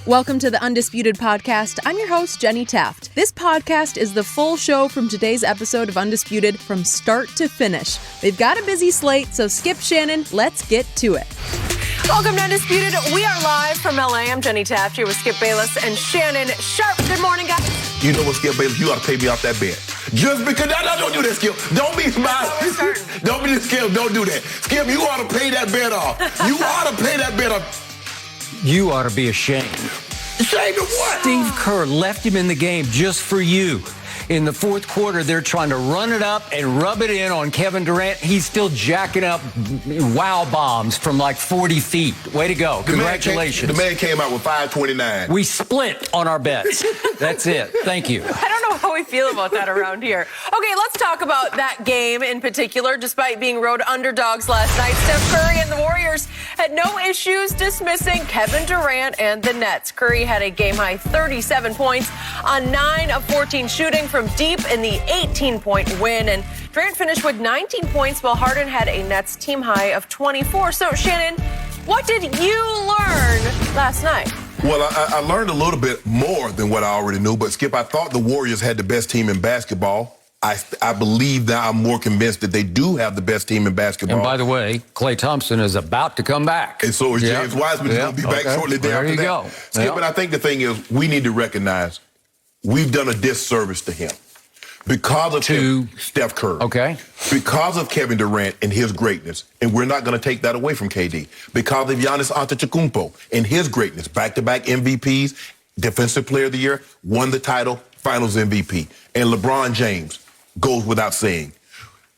Welcome to the Undisputed podcast. I'm your host, Jenny Taft. This podcast is the full show from today's episode of Undisputed from start to finish. They've got a busy slate, so Skip, Shannon, let's get to it. Welcome to Undisputed. We are live from LA. I'm Jenny Taft here with Skip Bayless and Shannon Sharpe. Good morning, guys. You know what, Skip Bayless? You ought to pay me off that bet. Just because, no, don't do that, Skip. Don't be smiling. Don't be Skip. Don't do that. Skip, you ought to pay that bet off. You ought to pay that bet off. You ought to be ashamed. Ashamed of what? Steve Kerr left him in the game just for you. In the fourth quarter, they're trying to run it up and rub it in on Kevin Durant. He's still jacking up wow bombs from like 40 feet. Way to go. Congratulations. The man came out with 529. We split on our bets. That's it. Thank you. I don't know how we feel about that around here. Okay, let's talk about that game in particular. Despite being road underdogs last night, Steph Curry and the Warriors had no issues dismissing Kevin Durant and the Nets. Curry had a game-high 37 points on 9 of 14 shooting from deep in the 18-point win, and Durant finished with 19 points while Harden had a Nets team high of 24. So, Shannon, what did you learn last night? Well, I learned a little bit more than what I already knew, but Skip, I thought the Warriors had the best team in basketball. I believe that I'm more convinced that they do have the best team in basketball. And by the way, Klay Thompson is about to come back. And so is James Wiseman. He's going to be back shortly thereafter. There you go. Skip, but I think the thing is we need to recognize we've done a disservice to him because of Steph Curry. Okay. Because of Kevin Durant and his greatness, and we're not going to take that away from KD. Because of Giannis Antetokounmpo and his greatness, back-to-back MVPs, Defensive Player of the Year, won the title, Finals MVP. And LeBron James goes without saying.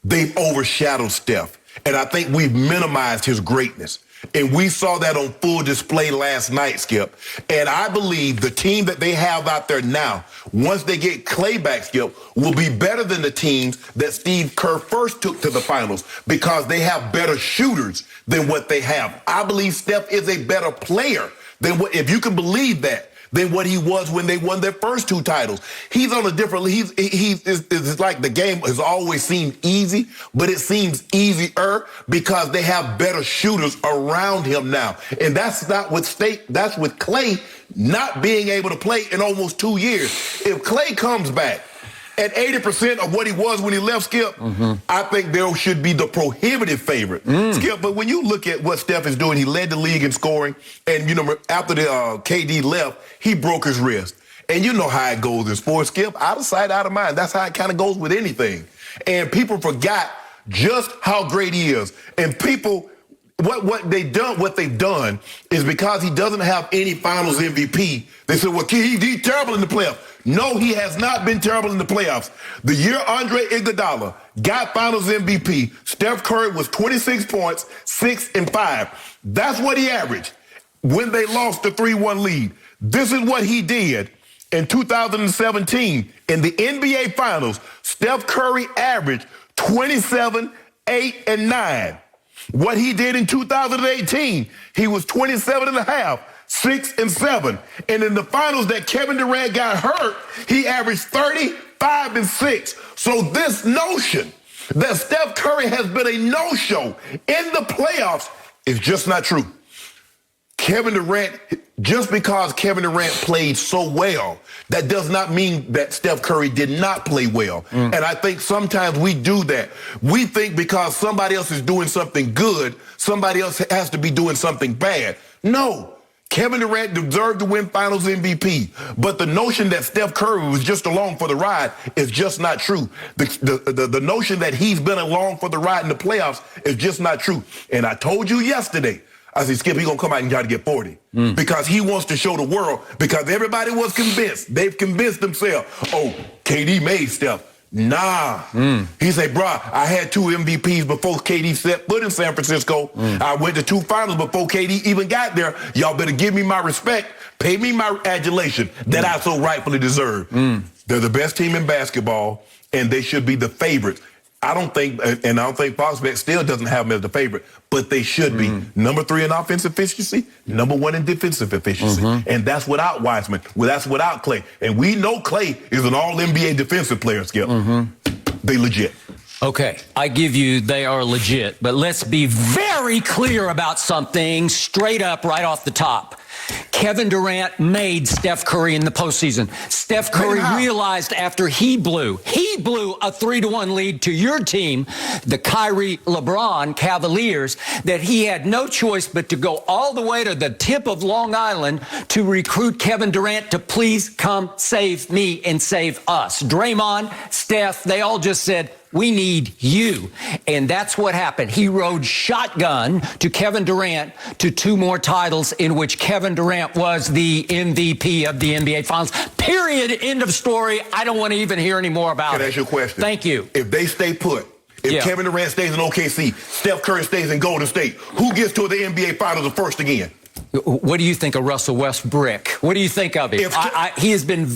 They've overshadowed Steph, and I think we've minimized his greatness. And we saw that on full display last night, Skip. And I believe the team that they have out there now, once they get Klay back, Skip, will be better than the teams that Steve Kerr first took to the finals because they have better shooters than what they have. I believe Steph is a better player than what, if you can believe that, than what he was when they won their first two titles. He's on a different, it's like the game has always seemed easy, but it seems easier because they have better shooters around him now. And that's not with that's with Klay not being able to play in almost 2 years. If Klay comes back at 80% of what he was when he left, Skip, I think there should be the prohibitive favorite. Skip, but when you look at what Steph is doing, he led the league in scoring. And, you know, after the KD left, he broke his wrist. And you know how it goes in sports, Skip. Out of sight, out of mind. That's how it kind of goes with anything. And people forgot just how great he is. And people, what they've done is because he doesn't have any finals MVP, they said, well, he's terrible in the playoffs. No, he has not been terrible in the playoffs. The year Andre Iguodala got finals MVP, Steph Curry was 26 points, 6 and 5. That's what he averaged when they lost the 3-1 lead. This is what he did in 2017 in the NBA Finals. Steph Curry averaged 27, 8, and 9. What he did in 2018, he was 27 and a half, 6 and 7. And in the finals that Kevin Durant got hurt, he averaged 35 and 6. So this notion that Steph Curry has been a no-show in the playoffs is just not true. Kevin Durant, just because Kevin Durant played so well, that does not mean that Steph Curry did not play well. And I think sometimes we do that. We think because somebody else is doing something good, somebody else has to be doing something bad. No. Kevin Durant deserved to win Finals MVP, but the notion that Steph Curry was just along for the ride is just not true. The notion that he's been along for the ride in the playoffs is just not true. And I told you yesterday, I said, Skip, he's going to come out and try to get 40 because he wants to show the world, because everybody was convinced. They've convinced themselves, oh, KD made Steph. Nah. He said, bro, I had 2 MVPs before KD set foot in San Francisco. I went to 2 finals before KD even got there. Y'all better give me my respect. Pay me my adulation that I so rightfully deserve. They're the best team in basketball, and they should be the favorites. I don't think Fox Bet still doesn't have them as the favorite, but they should be. Number 3 in offensive efficiency, number 1 in defensive efficiency. And that's without Wiseman. Well, that's without Klay. And we know Klay is an all-NBA defensive player, Skip. They legit. Okay, I give you they are legit, but let's be very clear about something straight up right off the top. Kevin Durant made Steph Curry in the postseason. Steph Curry realized after he blew a 3-1 lead to your team, the Kyrie LeBron Cavaliers, that he had no choice but to go all the way to the tip of Long Island to recruit Kevin Durant to please come save me and save us. Draymond, Steph, they all just said, we need you. And that's what happened. He rode shotgun to Kevin Durant to 2 more titles in which Kevin Durant was the MVP of the NBA Finals. Period. End of story. I don't want to even hear any more about it. Can I ask you a question? Thank you. If they stay put, if Kevin Durant stays in OKC, Steph Curry stays in Golden State, who gets to the NBA Finals the first again? What do you think of Russell Westbrook? What do you think of him? He has been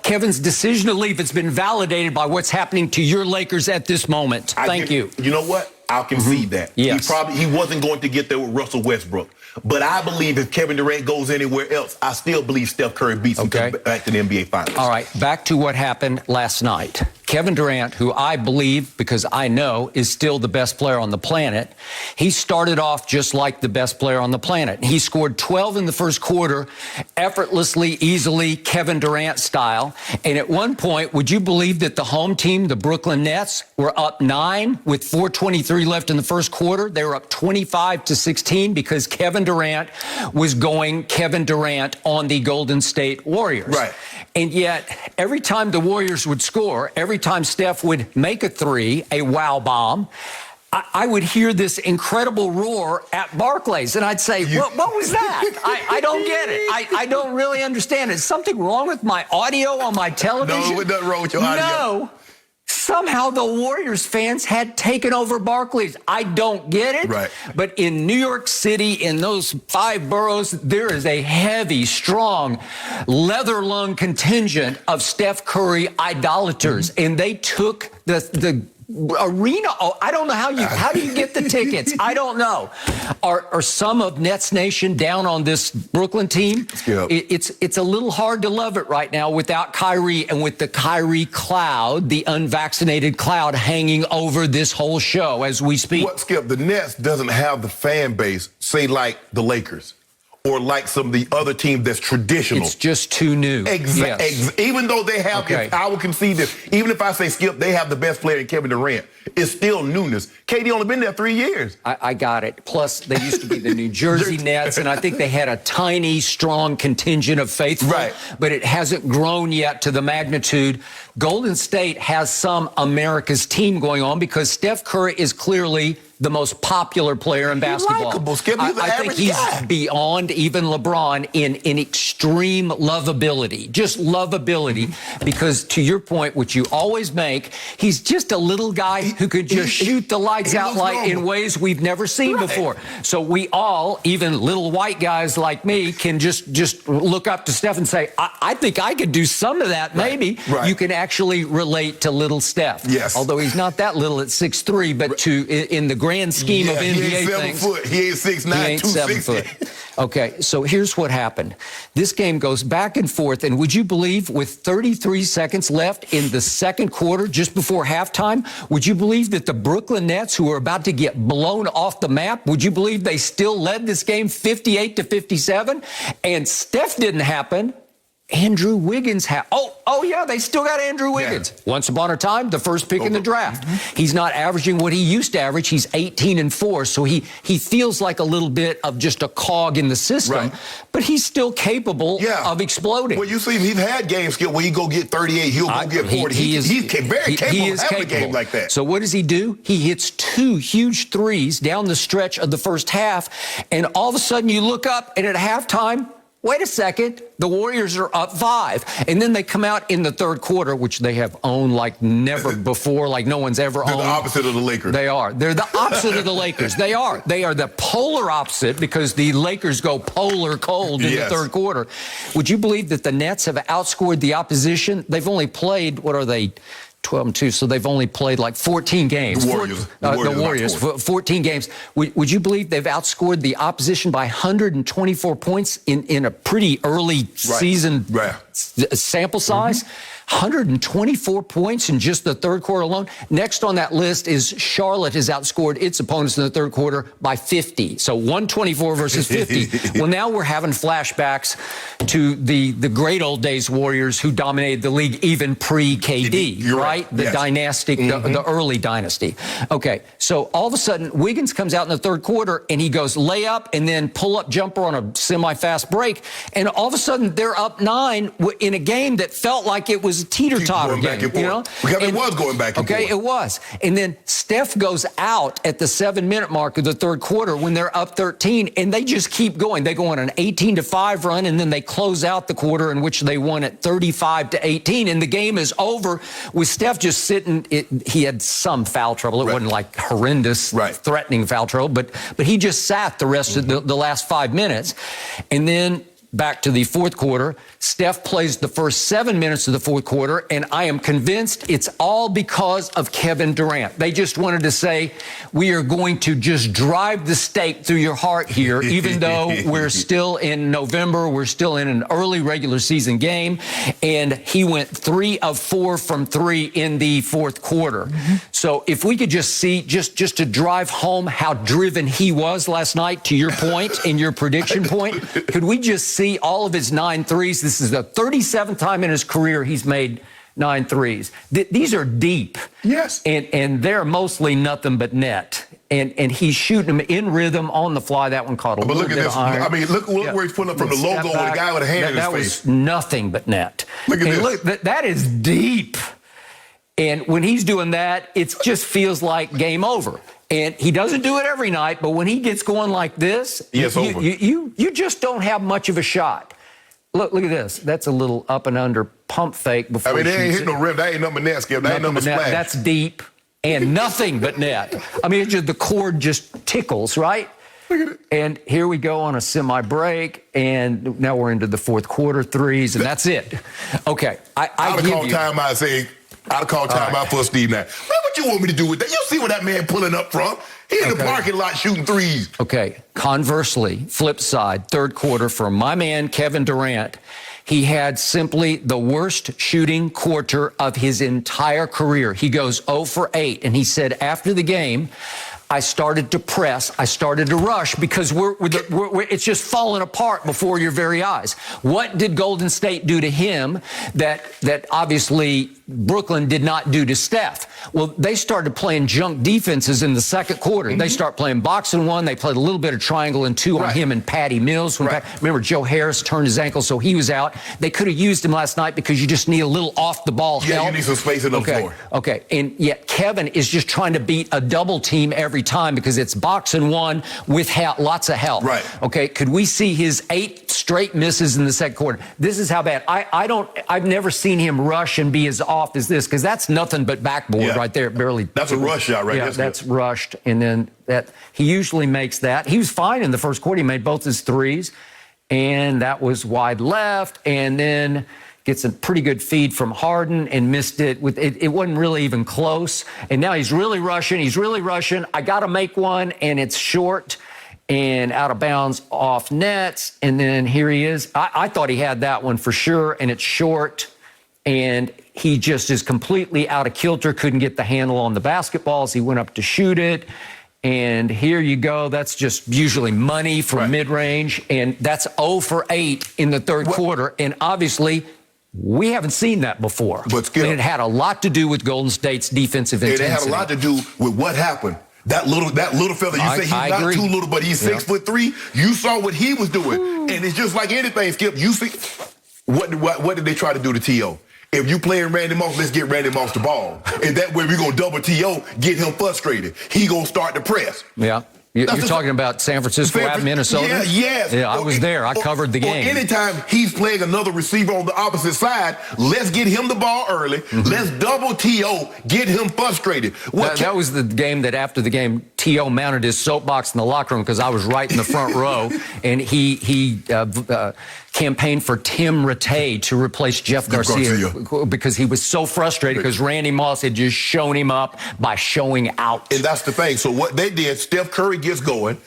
Kevin's decision to leave has been validated by what's happening to your Lakers at this moment. Thank you. You know what? I'll concede that. Yes. He wasn't going to get there with Russell Westbrook. But I believe if Kevin Durant goes anywhere else, I still believe Steph Curry beats him back to the NBA Finals. All right, back to what happened last night. Kevin Durant, who I believe, because I know, is still the best player on the planet, he started off just like the best player on the planet. He scored 12 in the first quarter, effortlessly, easily, Kevin Durant style. And at one point, would you believe that the home team, the Brooklyn Nets, were up 9 with 4:23 left in the first quarter? They were up 25-16 because Kevin Durant was going Kevin Durant on the Golden State Warriors. Right. And yet, every time the Warriors would score, every time Steph would make a 3, a wow bomb, I would hear this incredible roar at Barclays. And I'd say, what was that? I don't get it. I don't really understand. Is something wrong with my audio on my television? No, nothing wrong with your audio. No. Somehow the Warriors fans had taken over Barclays. I don't get it. Right. But in New York City, in those 5 boroughs, there is a heavy, strong, leather-lung contingent of Steph Curry idolaters. And they took the arena. Oh, I don't know how do you get the tickets? I don't know. Are some of Nets Nation down on this Brooklyn team? It's a little hard to love it right now without Kyrie and with the Kyrie cloud, the unvaccinated cloud hanging over this whole show as we speak. What, Skip? The Nets doesn't have the fan base, say, like the Lakers or like some of the other teams that's traditional. It's just too new. Even though they have, I will concede this, even if I say, Skip, they have the best player in Kevin Durant, it's still newness. KD only been there 3 years. I got it. Plus, they used to be the New Jersey Nets, and I think they had a tiny, strong contingent of faithful, but it hasn't grown yet to the magnitude. Golden State has some America's team going on because Steph Curry is clearly the most popular player in basketball. Likeable, Skip. He's I think he's beyond even LeBron in extreme lovability, just lovability, because to your point, which you always make, he's just a little guy who could just shoot the lights out in ways we've never seen before. So we all, even little white guys like me, can just look up to Steph and say, I think I could do some of that, maybe. You can actually relate to little Steph. Yes. Although he's not that little at 6'3", but in the grand scheme of NBA things. He ain't 6'9", he ain't 7 foot. Okay, so here's what happened. This game goes back and forth, and would you believe with 33 seconds left in the second quarter, just before halftime, would you believe that the Brooklyn Nets, who are about to get blown off the map, would you believe they still led this game 58-57? And Steph didn't happen. Andrew Wiggins yeah, they still got Andrew Wiggins. Once upon a time, the first pick in the draft. He's not averaging what he used to average. He's 18-4, so he feels like a little bit of just a cog in the system, but he's still capable of exploding. Well, you see, he's had games, Skip, where he go get 38, he'll go get 40. He's very capable of having a game like that. So what does he do? He hits 2 huge threes down the stretch of the first half, and all of a sudden you look up, and at halftime, wait a second, the Warriors are up 5. And then they come out in the third quarter, which they have owned like never before, like no one's ever owned. They're the opposite of the Lakers. They are. They're the opposite of the Lakers. They are. They are the polar opposite because the Lakers go polar cold in the third quarter. Would you believe that the Nets have outscored the opposition? They've only played, 12-2, so they've only played like 14 games. The Warriors 14 games. Would you believe they've outscored the opposition by 124 points in a pretty early season sample size? 124 points in just the third quarter alone. Next on that list is Charlotte has outscored its opponents in the third quarter by 50. So 124 versus 50. Well, now we're having flashbacks to the great old days Warriors who dominated the league even pre-KD, right? The dynastic, the early dynasty. Okay, so all of a sudden, Wiggins comes out in the third quarter, and he goes layup and then pull-up jumper on a semi-fast break, and all of a sudden, they're up 9 in a game that felt like it was a teeter-totter game, you know? Because it was going back and forth. Okay, it was. And then Steph goes out at the 7-minute mark of the third quarter when they're up 13, and they just keep going. They go on an 18-5 run, and then they close out the quarter in which they won at 35-18, and the game is over with Steph just sitting. He had some foul trouble. It wasn't like horrendous, threatening foul trouble, but he just sat the rest of the last 5 minutes. And then back to the fourth quarter, Steph plays the first 7 minutes of the fourth quarter, and I am convinced it's all because of Kevin Durant. They just wanted to say, we are going to just drive the stake through your heart here, even though we're still in November, we're still in an early regular season game, and he went 3 of 4 from 3 in the fourth quarter. So if we could just see, just to drive home how driven he was last night, to your point and your prediction point, could we just see all of his 9 threes? This is the 37th time in his career he's made 9 threes. These are deep. Yes. And they're mostly nothing but net. And he's shooting them in rhythm on the fly. That one caught a little bit of iron. I mean, look where he's pulling up from the logo with a guy with a hand in his face. That was nothing but net. Look at this. Look, that is deep. And when he's doing that, it just feels like game over. And he doesn't do it every night, but when he gets going like this, you just don't have much of a shot. Look at this. That's a little up and under pump fake before. I mean, they ain't hitting no rim. That ain't number net, Skip. That ain't number splash. That's deep and nothing but net. I mean, it's just, the cord just tickles, right? Look at it. And here we go on a semi-break, and now we're into the fourth quarter threes, and that's it. Okay, I'd call timeout. Say I'd call timeout for Steve Nash. What you want me to do with that? You see where that man pulling up from? He's in the parking lot shooting threes. Okay. Conversely, flip side, third quarter for my man Kevin Durant. He had simply the worst shooting quarter of his entire career. He goes 0 for 8, and he said after the game, I started to press, I started to rush because it's just falling apart before your very eyes. What did Golden State do to him that obviously Brooklyn did not do to Steph? Well, they started playing junk defenses in the second quarter. They start playing box and 1. They played a little bit of triangle and 2 on him and Patty Mills. Remember, Joe Harris turned his ankle, so he was out. They could have used him last night because you just need a little off-the-ball help. You need some space in the floor. Okay, and yet Kevin is just trying to beat a double team every time because it's box and 1 with lots of help. Right. Okay, could we see his 8 straight misses in the second quarter? This is how bad. I've never seen him rush and be as off as this because that's nothing but backboard right there, barely. That's a rush shot right there. Yeah, that's rushed, and then he usually makes that. He was fine in the first quarter. He made both his threes, and that was wide left, and then gets a pretty good feed from Harden and missed it. It wasn't really even close, and now he's really rushing. I got to make one, and it's short and out of bounds off nets, and then here he is. I thought he had that one for sure, and it's short, and he just is completely out of kilter, couldn't get the handle on the basketballs. He went up to shoot it, and here you go. That's just usually money from mid-range, and that's 0 for 8 in the third quarter, and obviously we haven't seen that before. But Skip, and it had a lot to do with Golden State's defensive intensity. It had a lot to do with what happened. That little fella, you say he's not too little, but he's 6'3". You saw what he was doing. And it's just like anything, Skip. You see, what did they try to do to T.O.? If you playing Randy Moss, let's get Randy Moss the ball. And that way we're going to double T.O., get him frustrated. He going to start the press. Yeah. You're talking about San Francisco at Minnesota? Yeah, yes. Yeah, I was there. I covered the game. Anytime he's playing another receiver on the opposite side, let's get him the ball early. Let's double T.O., get him frustrated. That was the game that after the game, T.O. mounted his soapbox in the locker room because I was right in the front row, and he campaigned for Tim Rattay to replace Jeff Garcia because he was so frustrated because Randy Moss had just shown him up by showing out. And that's the thing. So what they did, Steph Curry gets going.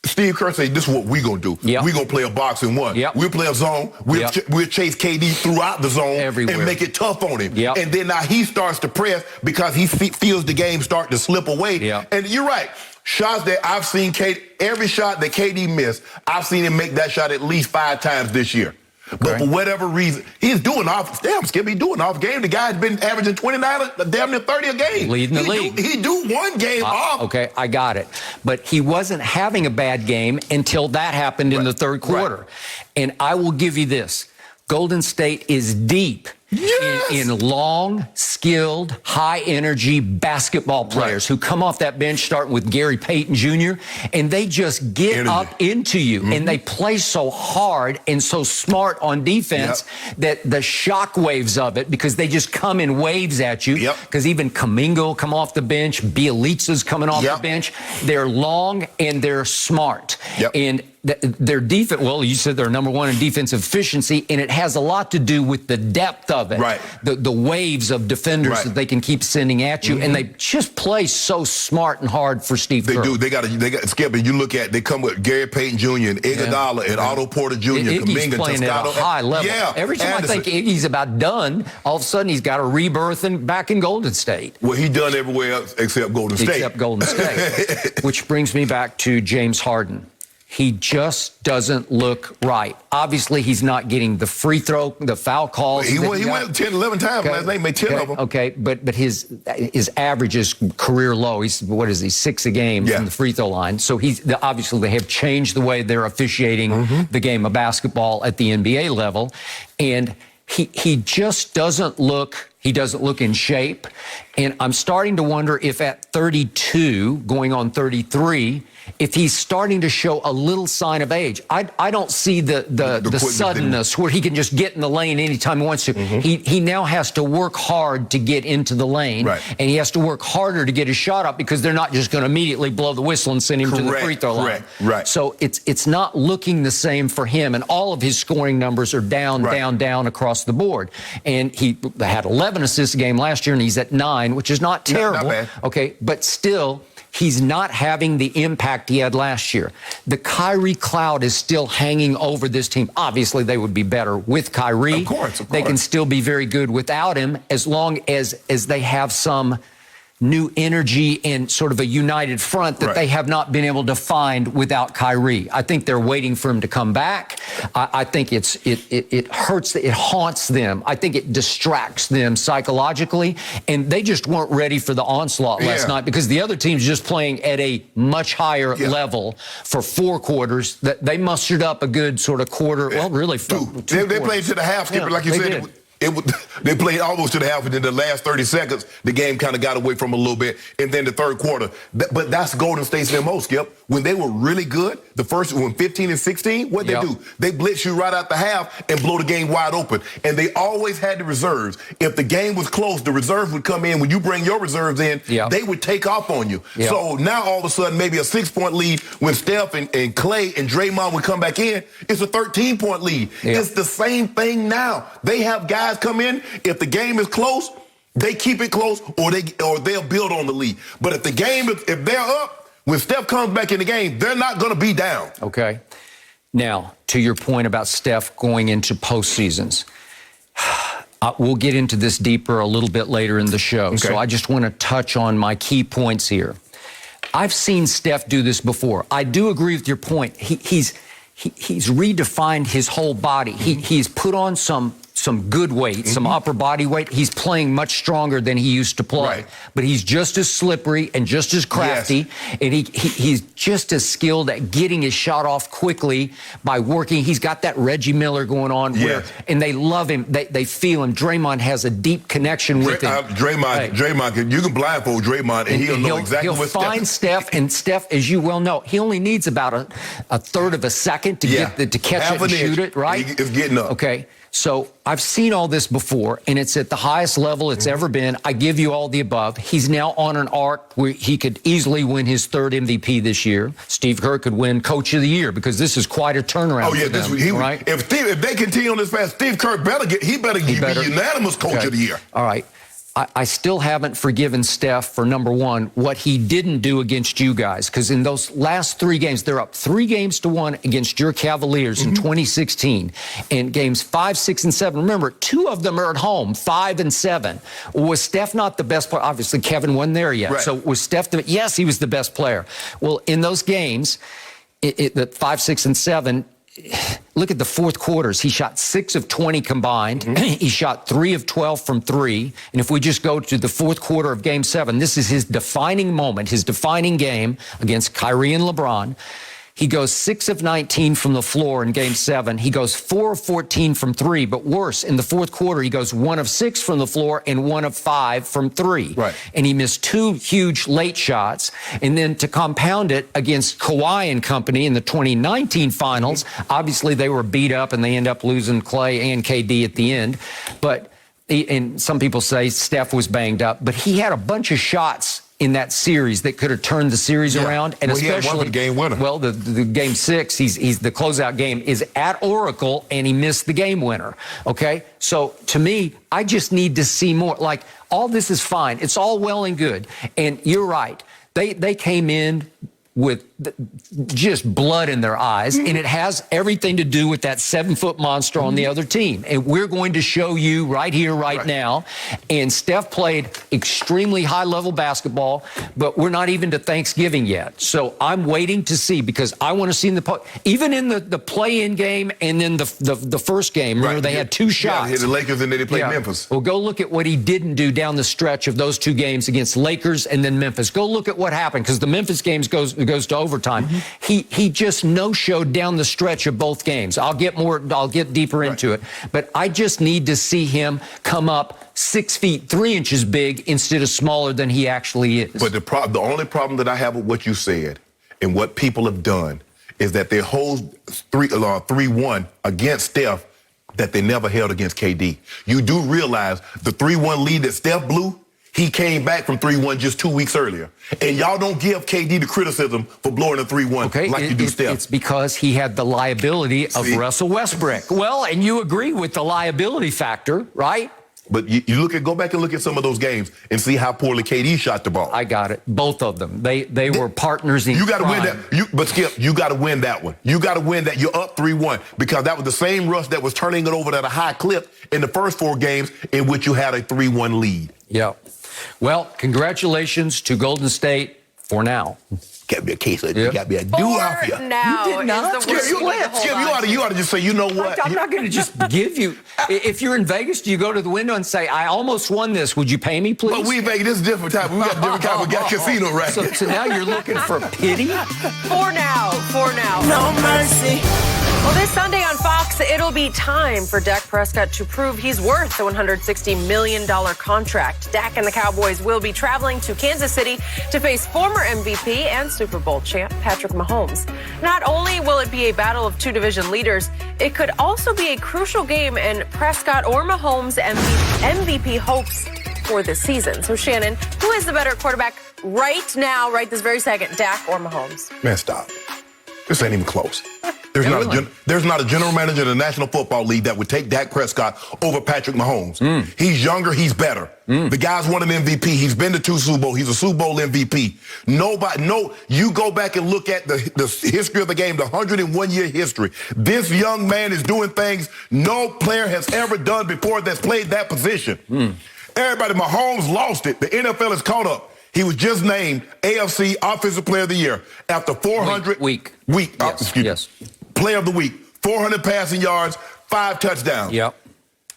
Steve Kerr said, this is what we're going to do. Yep. We're going to play a boxing one. Yep. We'll play a zone. We'll chase KD throughout the zone everywhere and make it tough on him. Yep. And then now he starts to press because he feels the game start to slip away. Yep. And you're right. Shots that I've seen, every shot that KD missed, I've seen him make that shot at least 5 times this year. Okay. But for whatever reason, he's doing off. Damn, Skip, he's doing off game. The guy's been averaging 29, damn near 30 a game. Leading the league. He do one game off. Okay, I got it. But he wasn't having a bad game until that happened in the third quarter. Right. And I will give you this. Golden State is deep in long, skilled, high-energy basketball players who come off that bench, starting with Gary Payton Jr., and they just get up into you, and they play so hard and so smart on defense that the shock waves of it, because they just come in waves at you, because even Kuminga come off the bench, Bielitsa's coming off the bench. They're long and they're smart. And their defense, well, you said they're number one in defensive efficiency, and it has a lot to do with the depth of it. Right. The waves of defenders that they can keep sending at you, and they just play so smart and hard for Steve Kerr. They got Skip, and you look at, they come with Gary Payton Jr. and Iguodala and Otto Porter Jr. Iggy's playing at a high level. Every time Anderson. I think Iggy's about done, all of a sudden he's got a rebirth back in Golden State. Well, he's done everywhere else except Golden State. Except Golden State. Which brings me back to James Harden. He just doesn't look right. Obviously, he's not getting the free throw, the foul calls. He went 10, 11 times last night, made 10 of them. Okay, but his average is career low. He's, 6 a game from the free throw line. So obviously they have changed the way they're officiating the game of basketball at the NBA level. And he just doesn't look in shape. And I'm starting to wonder if at 32, going on 33, if he's starting to show a little sign of age. I don't see the suddenness where he can just get in the lane anytime he wants to. He now has to work hard to get into the lane, and he has to work harder to get his shot up, because they're not just going to immediately blow the whistle and send him to the free throw line. So it's not looking the same for him, and all of his scoring numbers are down across the board. And he had 11 assists a game last year, and he's at 9, which is not terrible. Not bad. Okay, but still, he's not having the impact he had last year. The Kyrie cloud is still hanging over this team. Obviously, they would be better with Kyrie. Of course. They can still be very good without him, as long as they have some new energy and sort of a united front that they have not been able to find without Kyrie. I think they're waiting for him to come back. I think it hurts, it haunts them. I think it distracts them psychologically, and they just weren't ready for the onslaught last night, because the other team's just playing at a much higher level for 4 quarters. That they mustered up a good sort of quarter. Well, really, they played to the half, Skipper, like you said. They played almost to the half, and in the last 30 seconds, the game kind of got away from a little bit, and then the third quarter. But that's Golden State's MO, Skip. When they were really good, when 15 and 16, what'd they do? They blitz you right out the half and blow the game wide open. And they always had the reserves. If the game was close, the reserves would come in. When you bring your reserves in, they would take off on you. So now all of a sudden, maybe a 6-point lead when Steph and Clay and Draymond would come back in, it's a 13-point lead. It's the same thing now. They have guys come in. If the game is close, they keep it close, or they'll build on the lead. But if they're up, when Steph comes back in the game, they're not going to be down. Okay. Now, to your point about Steph going into postseasons, we'll get into this deeper a little bit later in the show. Okay. So I just want to touch on my key points here. I've seen Steph do this before. I do agree with your point. He's redefined his whole body. He's put on some good weight, some upper body weight. He's playing much stronger than he used to play. But he's just as slippery and just as crafty, and he's just as skilled at getting his shot off quickly by working. He's got that Reggie Miller going on, and they love him. They feel him. Draymond has a deep connection with him. Draymond, you can blindfold Draymond, and he'll know exactly what Steph... He'll find Steph, and Steph, as you well know, he only needs about a third of a second to catch it and shoot it, right? It's getting up. Okay. So I've seen all this before, and it's at the highest level it's ever been. I give you all the above. He's now on an arc where he could easily win his 3rd MVP this year. Steve Kerr could win Coach of the Year, because this is quite a turnaround for them, right? If they continue on this fast, Steve Kerr better be unanimous Coach of the Year. All right. I still haven't forgiven Steph for, number one, what he didn't do against you guys. Because in those last 3 games, they're up 3-1 against your Cavaliers in 2016. And games 5, 6, and 7, remember, 2 of them are at home, 5 and 7. Was Steph not the best player? Obviously, Kevin wasn't there yet. Right. So was Steph yes, he was the best player. Well, in those games, the 5, 6, and 7, look at the fourth quarters. He shot 6 of 20 combined. He shot 3 of 12 from 3. And if we just go to the fourth quarter of Game 7, this is his defining moment, his defining game against Kyrie and LeBron. He goes 6 of 19 from the floor in Game 7. He goes 4 of 14 from 3. But worse, in the fourth quarter, he goes 1 of 6 from the floor and 1 of 5 from 3. Right. And he missed 2 huge late shots. And then to compound it against Kawhi and company in the 2019 finals, obviously they were beat up and they end up losing Clay and KD at the end. But and some people say Steph was banged up, but he had a bunch of shots in that series that could have turned the series around, and he had especially one for the game winner. Well, the Game 6, he's the closeout game is at Oracle, and he missed the game winner. Okay, so to me, I just need to see more. Like, all this is fine; it's all well and good, and you're right. They came in with just blood in their eyes, and it has everything to do with that 7-foot monster on the other team. And we're going to show you right here, right now. And Steph played extremely high-level basketball, but we're not even to Thanksgiving yet. So I'm waiting to see, because I want to see even in the play-in game and then the first game. Remember, they had 2 shots. Yeah, the Lakers, and then they played Memphis. Well, go look at what he didn't do down the stretch of those 2 games against Lakers and then Memphis. Go look at what happened, because the Memphis games goes to overtime. He just no-showed down the stretch of both games. I'll get deeper into it, but I just need to see him come up 6 feet 3 inches big instead of smaller than he actually is. But the only problem that I have with what you said and what people have done is that they hold 3-1 against Steph that they never held against KD. You do realize the 3-1 lead that Steph blew, he came back from 3-1 just 2 weeks earlier. And y'all don't give KD the criticism for blowing a 3-1 like you do Steph. It's because he had the liability of Russell Westbrook. Well, and you agree with the liability factor, right? But you go back and look at some of those games and see how poorly KD shot the ball. I got it. Both of them. They were partners in You got to crime. win that. But Skip, you got to win that one. You got to win that. You're up 3-1 because that was the same Russ that was turning it over at a high clip in the first 4 games in which you had a 3-1 lead. Yeah. Well, congratulations to Golden State for now. Got me a case of you got me a do off you. Now You did not. is the word Skip, we need to hold you ought on to just say, you know what? I'm not going to just give you. If you're in Vegas, do you go to the window and say, I almost won this. Would you pay me, please? But we in Vegas, this is a different type. We got different kind. We got casino right. So now you're looking for pity? For now. No mercy. Well, this Sunday on Fox, it'll be time for Dak Prescott to prove he's worth the $160 million contract. Dak and the Cowboys will be traveling to Kansas City to face former MVP and Super Bowl champ Patrick Mahomes. Not only will it be a battle of 2 division leaders, it could also be a crucial game in Prescott or Mahomes' MVP hopes for this season. So, Shannon, who is the better quarterback right now, right this very second, Dak or Mahomes? Man, stop. This ain't even close. There's not a general manager in the National Football League that would take Dak Prescott over Patrick Mahomes. He's younger, he's better. The guy's won an MVP. He's been to 2 Super Bowls. He's a Super Bowl MVP. You go back and look at the history of the game, the 101-year history. This young man is doing things no player has ever done before that's played that position. Everybody, Mahomes lost it. The NFL has caught up. He was just named AFC Offensive Player of the Year after 400 Player of the Week, 400 passing yards, 5 touchdowns. Yep.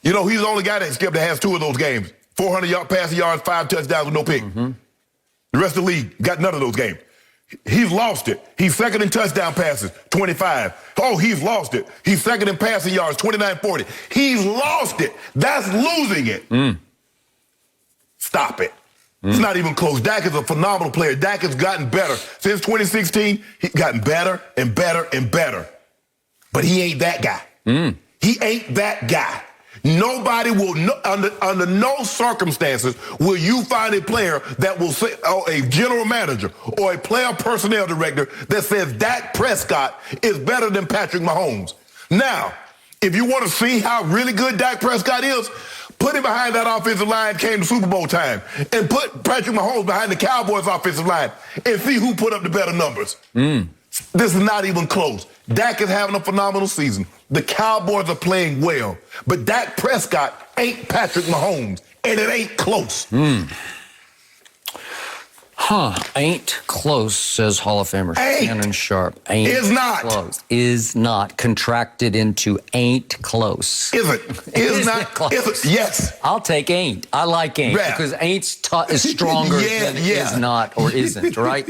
You know, he's the only guy that has 2 of those games. 400 passing yards, 5 touchdowns with no pick. The rest of the league got none of those games. He's lost it. He's second in touchdown passes, 25. Oh, he's lost it. He's second in passing yards, 29-40. He's lost it. That's losing it. Stop it. It's not even close. Dak is a phenomenal player. Dak has gotten better. Since 2016, he's gotten better and better and better. But he ain't that guy. He ain't that guy. Nobody will, under no circumstances, will you find a player that will say, or a general manager or a player personnel director that says Dak Prescott is better than Patrick Mahomes. Now, if you want to see how really good Dak Prescott is, Put him behind that offensive line came to Super Bowl time. And put Patrick Mahomes behind the Cowboys offensive line and see who put up the better numbers. This is not even close. Dak is having a phenomenal season. The Cowboys are playing well. But Dak Prescott ain't Patrick Mahomes. And it ain't close. Ain't close, says Hall of Famer Shannon Sharpe. Ain't is not close. Is not contracted into ain't close. Isn't. Is not close. Isn't. Yes. I'll take ain't. I like ain't because ain't's is stronger than is not or isn't, right?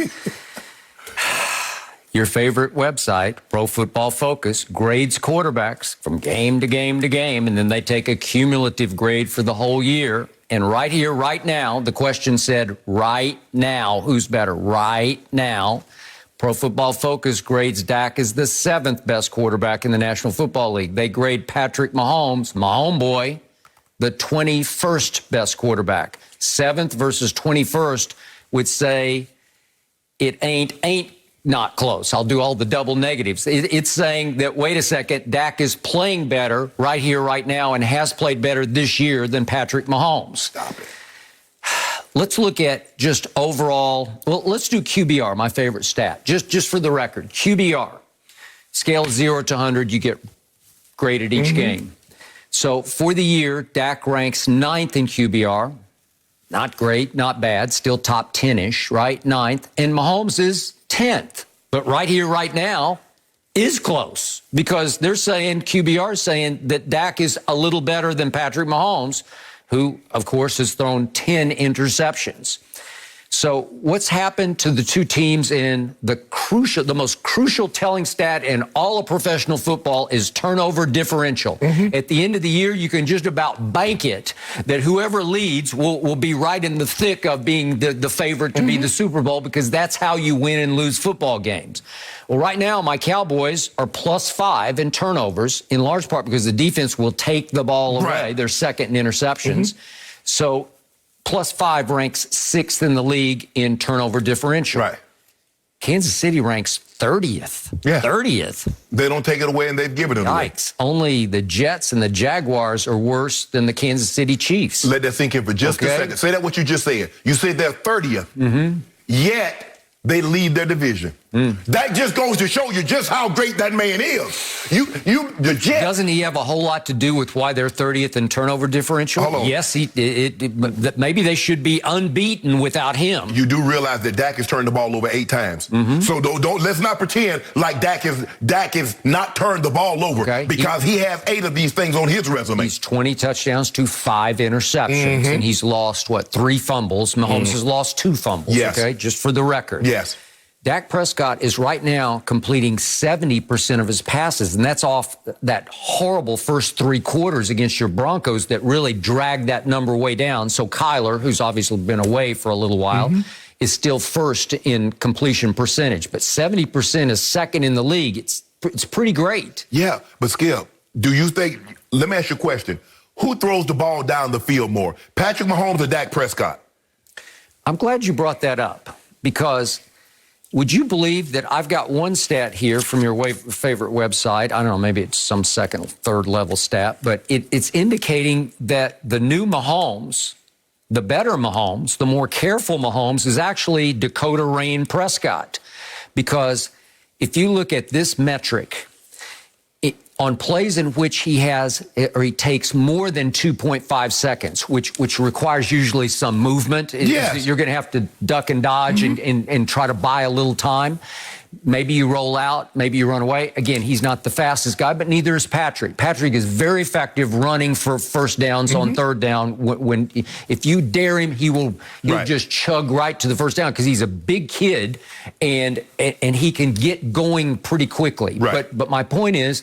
Your favorite website, Pro Football Focus, grades quarterbacks from game to game to game, and then they take a cumulative grade for the whole year. And right here, right now, the question said, right now, who's better? Right now, Pro Football Focus grades Dak as the 7th best quarterback in the National Football League. They grade Patrick Mahomes, my homeboy, the 21st best quarterback. 7th versus 21st would say it ain't not close. I'll do all the double negatives. It's saying that, wait a second, Dak is playing better right here, right now, and has played better this year than Patrick Mahomes. Stop it. Let's look at just overall. Well, let's do QBR, my favorite stat. Just for the record, QBR, scale of 0 to 100, you get graded each game. So for the year, Dak ranks 9th in QBR. Not great, not bad, still top 10-ish, right? 9th. And Mahomes is 10th. But right here, right now, is close because they're saying, QBR is saying that Dak is a little better than Patrick Mahomes, who, of course, has thrown 10 interceptions. So what's happened to the two teams in the most crucial telling stat in all of professional football is turnover differential. At the end of the year, you can just about bank it that whoever leads will be right in the thick of being the favorite to be the Super Bowl because that's how you win and lose football games. Well, right now, my Cowboys are +5 in turnovers, in large part because the defense will take the ball away. Right. They're second in interceptions. So +5 ranks 6th in the league in turnover differential. Right. Kansas City ranks 30th. Yeah. 30th. They don't take it away and they've given it away. Yikes. Only the Jets and the Jaguars are worse than the Kansas City Chiefs. Let that sink in for just a second. Say that what you just said. You said they're 30th. Yet they lead their division. That just goes to show you just how great that man is. The Jets. Doesn't he have a whole lot to do with why they're 30th in turnover differential? Hold on. Yes, maybe they should be unbeaten without him. You do realize that Dak has turned the ball over 8 times. So don't let's not pretend like Dak is not turned the ball over because he has 8 of these things on his resume. He's 20 touchdowns to 5 interceptions, and he's lost 3 fumbles. Mahomes has lost 2 fumbles. Yes. Okay, just for the record. Yes. Dak Prescott is right now completing 70% of his passes, and that's off that horrible first 3 quarters against your Broncos that really dragged that number way down. So Kyler, who's obviously been away for a little while, is still first in completion percentage. But 70% is second in the league. It's pretty great. Yeah, but Skip, do you think, let me ask you a question. Who throws the ball down the field more, Patrick Mahomes or Dak Prescott? I'm glad you brought that up because would you believe that I've got one stat here from your favorite website? I don't know, maybe it's some second or third level stat, but it's indicating that the new Mahomes, the better Mahomes, the more careful Mahomes is actually Dakota Rain Prescott. Because if you look at this metric, on plays in which he takes more than 2.5 seconds, which requires usually some movement. Yes. You're going to have to duck and dodge and try to buy a little time. Maybe you roll out, maybe you run away. Again, he's not the fastest guy, but neither is Patrick. Patrick is very effective running for first downs on third down. If you dare him, he'll just chug right to the first down because he's a big kid and he can get going pretty quickly. Right. But my point is,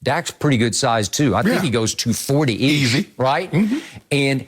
Dak's pretty good size, too. I think he goes 240-ish. Easy. Right? And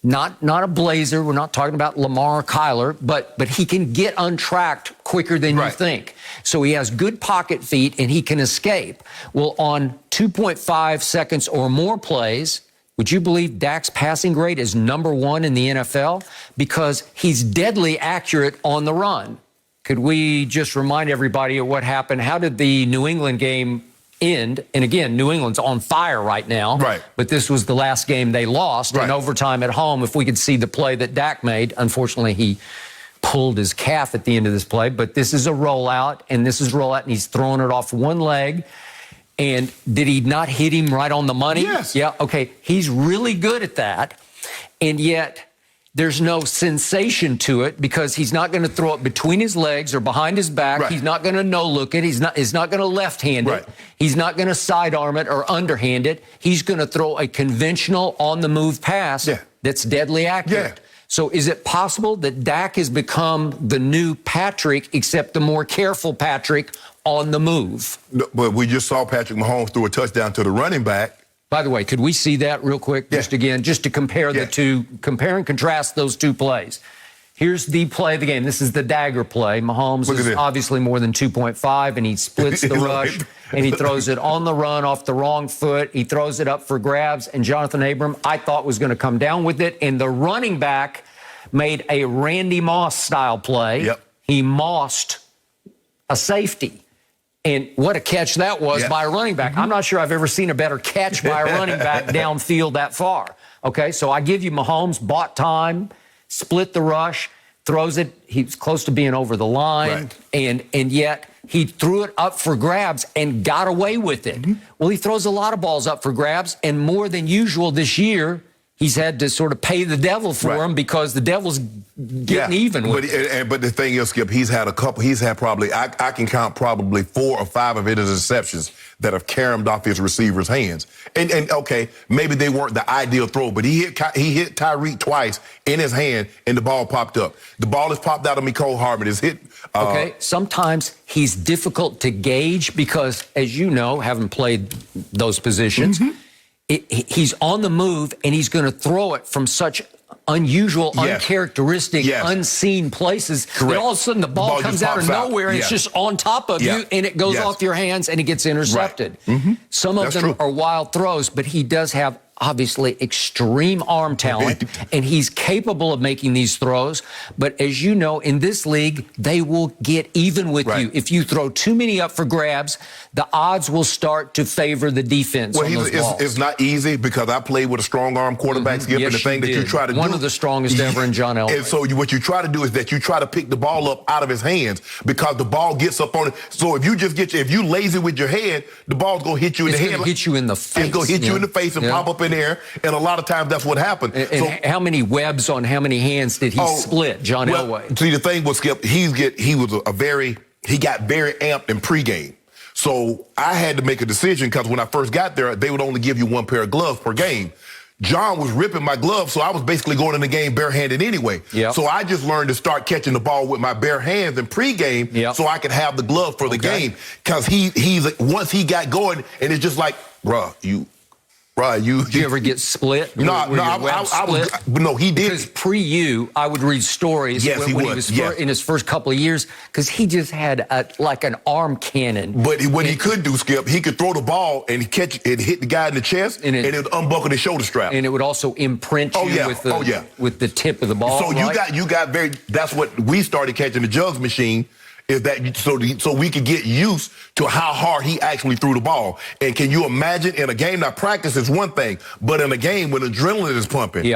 not a blazer. We're not talking about Lamar or Kyler, but he can get untracked quicker than you think. So he has good pocket feet, and he can escape. Well, on 2.5 seconds or more plays, would you believe Dak's passing grade is #1 in the NFL? Because he's deadly accurate on the run. Could we just remind everybody of what happened? How did the New England game end. And again, New England's on fire right now. Right. But this was the last game they lost in overtime at home. If we could see the play that Dak made, unfortunately, he pulled his calf at the end of this play. But this is a rollout, and he's throwing it off one leg. And did he not hit him right on the money? Yes. Yeah, okay. He's really good at that. And yet there's no sensation to it because he's not going to throw it between his legs or behind his back. Right. He's not going to no-look it. He's not going to left-hand it. He's not going to sidearm it or underhand it. He's going to throw a conventional on-the-move pass that's deadly accurate. Yeah. So is it possible that Dak has become the new Patrick, except the more careful Patrick on the move? No, but we just saw Patrick Mahomes throw a touchdown to the running back. By the way, could we see that real quick? Just to compare the two, compare and contrast those two plays. Here's the play of the game. This is the dagger play. Mahomes is obviously more than 2.5, and he splits the rush, and he throws it on the run off the wrong foot. He throws it up for grabs, and Jonathan Abram, I thought, was going to come down with it, and the running back made a Randy Moss-style play. He mossed a safety. And what a catch that was by a running back. I'm not sure I've ever seen a better catch by a running back downfield that far. Okay, so I give you Mahomes, bought time, split the rush, throws it. He's close to being over the line, and yet he threw it up for grabs and got away with it. Well, he throws a lot of balls up for grabs, and more than usual this year, he's had to sort of pay the devil for him because the devil's getting even with it. But the thing is, Skip, he's had probably, I can count probably 4 or 5 of his interceptions that have caromed off his receiver's hands. And okay, maybe they weren't the ideal throw, but he hit Tyreek twice in his hand, and the ball popped up. The ball is popped out of Mecole Hardman. It's hit. Okay, sometimes he's difficult to gauge because, as you know, having played those positions, he's on the move, and he's going to throw it from such unusual, uncharacteristic, unseen places. That all of a sudden the ball comes out of nowhere, and it's just on top of you, and it goes off your hands, and it gets intercepted. Some of them are wild throws, but he does have obviously extreme arm talent, and he's capable of making these throws. But as you know, in this league, they will get even with you. If you throw too many up for grabs, the odds will start to favor the defense on those balls. It's not easy because I played with a strong arm quarterback, Skip, and the thing that you try to do. One of the strongest ever in John Elway. And so what you try to do is that you try to pick the ball up out of his hands because the ball gets up on it. So if you lazy with your head, the ball's going to hit you in the head. It's going to hit you in the face. It's going to hit you in the face and pop up in there, and a lot of times that's what happened. And how many webs on how many hands did he split, John Elway? See, the thing was, Skip, he got very amped in pregame. So I had to make a decision because when I first got there, they would only give you 1 pair of gloves per game. John was ripping my gloves, so I was basically going in the game barehanded anyway. So I just learned to start catching the ball with my bare hands in pregame so I could have the glove for the game. Because once he got going, and it's just like, bruh, did you ever get split? No, he did. Because pre-you, I would read stories when he was in his first couple of years, because he just had like an arm cannon. But what he could do, Skip, he could throw the ball and hit the guy in the chest, and it would unbuckle his shoulder strap. And it would also imprint you with the tip of the ball. So you got that's what we started catching the jugs machine. Is that so we could get used to how hard he actually threw the ball. And can you imagine in a game, now practice is one thing, but in a game when adrenaline is pumping,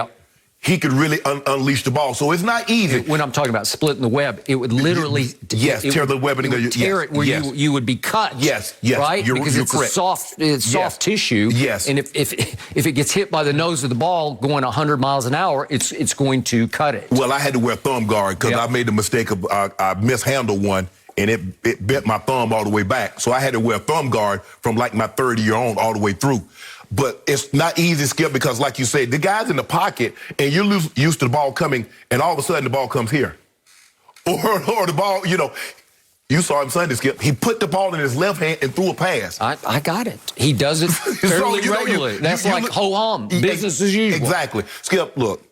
he could really unleash the ball. So it's not easy. When I'm talking about splitting the web, it would literally tear the web. Tear it where you would be cut. Right? Because it's correct. Soft tissue. And if it gets hit by the nose of the ball going 100 miles an hour, it's going to cut it. Well, I had to wear thumb guard because I made the mistake of I mishandled one, and it bent my thumb all the way back. So I had to wear thumb guard from like my 3rd year on all the way through. But it's not easy, Skip, because like you said, the guy's in the pocket, and you're used to the ball coming, and all of a sudden the ball comes here. Or the ball, you saw him Sunday, Skip. He put the ball in his left hand and threw a pass. I got it. He does it fairly regularly. That's like ho-hum, business as usual. Exactly. Skip, look,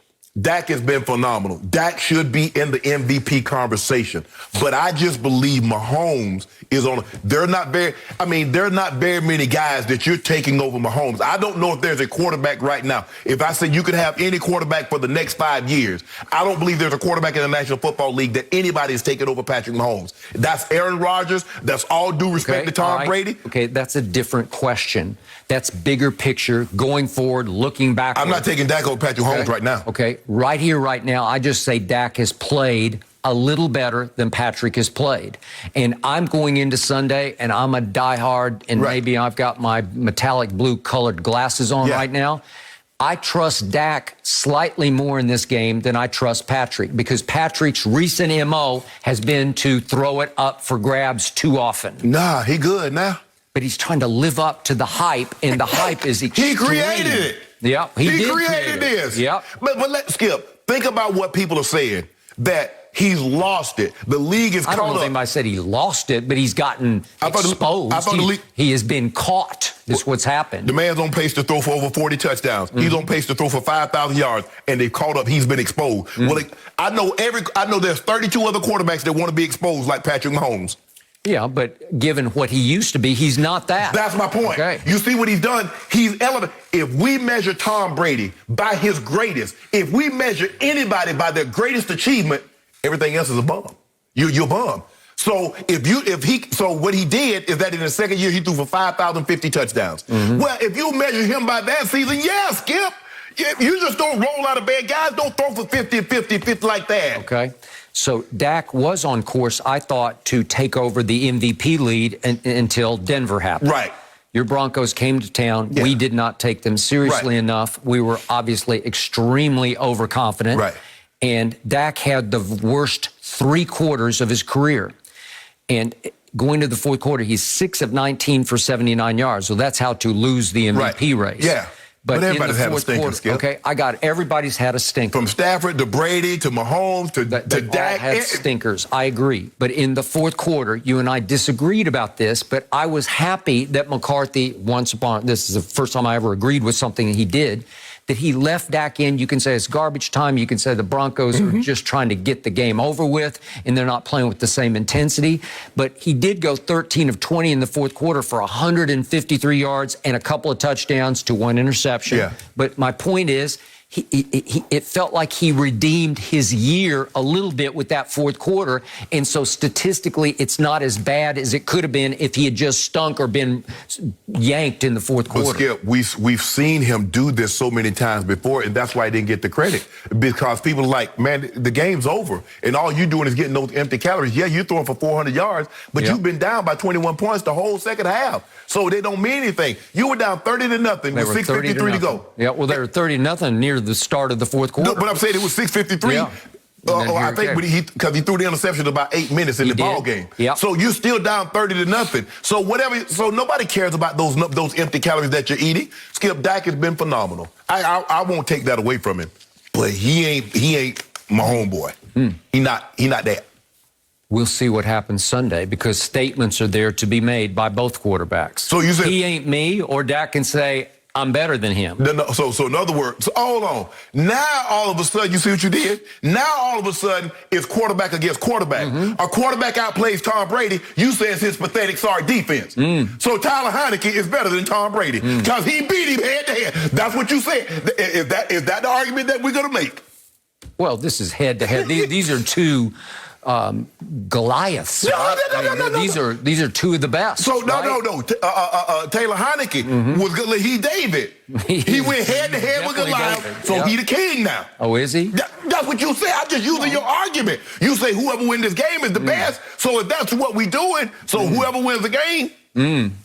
Dak has been phenomenal. Dak should be in the MVP conversation. But I just believe Mahomes is on. There are not very many guys that you're taking over Mahomes. I don't know if there's a quarterback right now. If I said you could have any quarterback for the next 5 years, I don't believe there's a quarterback in the National Football League that anybody is taking over Patrick Mahomes. That's Aaron Rodgers. That's all due respect to Tom Brady. Okay, that's a different question. That's bigger picture, going forward, looking back. I'm not taking Dak over Patrick Mahomes right now. Okay, right here, right now, I just say Dak has played a little better than Patrick has played. And I'm going into Sunday, and I'm a diehard, and maybe I've got my metallic blue colored glasses on right now. I trust Dak slightly more in this game than I trust Patrick, because Patrick's recent MO has been to throw it up for grabs too often. Nah, he good now. But he's trying to live up to the hype, and the hype is extreme. He created it. Yep, he created this. Yep. But let's Skip. Think about what people are saying, that he's lost it. The league is caught up. I don't know if anybody said he lost it, but he's gotten exposed. He has been caught, is what's happened. The man's on pace to throw for over 40 touchdowns. He's on pace to throw for 5,000 yards, and they've caught up. He's been exposed. Well, I know there's 32 other quarterbacks that want to be exposed like Patrick Mahomes. Yeah, but given what he used to be, he's not that. That's my point. Okay. You see what he's done? He's elevated. If we measure Tom Brady by his greatest, if we measure anybody by their greatest achievement, everything else is a bum. You're a bum. So so what he did is that in the second year he threw for 5,050 touchdowns. Well, if you measure him by that season, yeah, Skip. You just don't roll out of bed. Guys don't throw for 50 like that. Okay. So Dak was on course, I thought, to take over the MVP lead until Denver happened. Right. Your Broncos came to town. Yeah. We did not take them seriously enough. We were obviously extremely overconfident. Right. And Dak had the worst 3 quarters of his career. And going to the fourth quarter, he's 6 of 19 for 79 yards. So that's how to lose the MVP race. Yeah. But everybody's had a stinker, Skip. Okay, everybody's had a stinker. From Stafford to Brady to Mahomes to Dak. All had stinkers, I agree. But in the fourth quarter, you and I disagreed about this, but I was happy that McCarthy, this is the first time I ever agreed with something he did, that he left Dak in. You can say it's garbage time. You can say the Broncos are just trying to get the game over with, and they're not playing with the same intensity. But he did go 13 of 20 in the fourth quarter for 153 yards and a couple of touchdowns to 1 interception. Yeah. But my point is, it felt like he redeemed his year a little bit with that fourth quarter. And so statistically, it's not as bad as it could have been if he had just stunk or been yanked in the fourth quarter. Skip, we've seen him do this so many times before, and that's why he didn't get the credit. Because people are like, man, the game's over, and all you're doing is getting those empty calories. Yeah, you're throwing for 400 yards, but you've been down by 21 points the whole second half. So they don't mean anything. You were down 30-0 with 6:53 to go. Yeah, well, they were 30-0 near the start of the fourth quarter. No, but I'm saying it was 6:53. Yeah. I think because he threw the interception about 8 minutes in the ball game. Yep. So you're still down 30-0. So so nobody cares about those empty calories that you're eating. Skip, Dak has been phenomenal. I won't take that away from him. But he ain't my homeboy. He not that. We'll see what happens Sunday, because statements are there to be made by both quarterbacks. So you said he ain't me, or Dak can say, I'm better than him. So in other words, hold on. Now all of a sudden, you see what you did? Now all of a sudden, it's quarterback against quarterback. A quarterback outplays Tom Brady. You say it's his pathetic, sorry defense. So Tyler Heineke is better than Tom Brady because he beat him head to head. That's what you said. Is that the argument that we're going to make? Well, this is head to head. These are two Goliaths. No. These are two of the best. So no. Taylor Heineke was good. He David. He went head to head with Goliath. So he the king now. Oh, is he? That's what you say. I'm just using your argument. You say whoever wins this game is the best. So if that's what we doing, so whoever wins the game.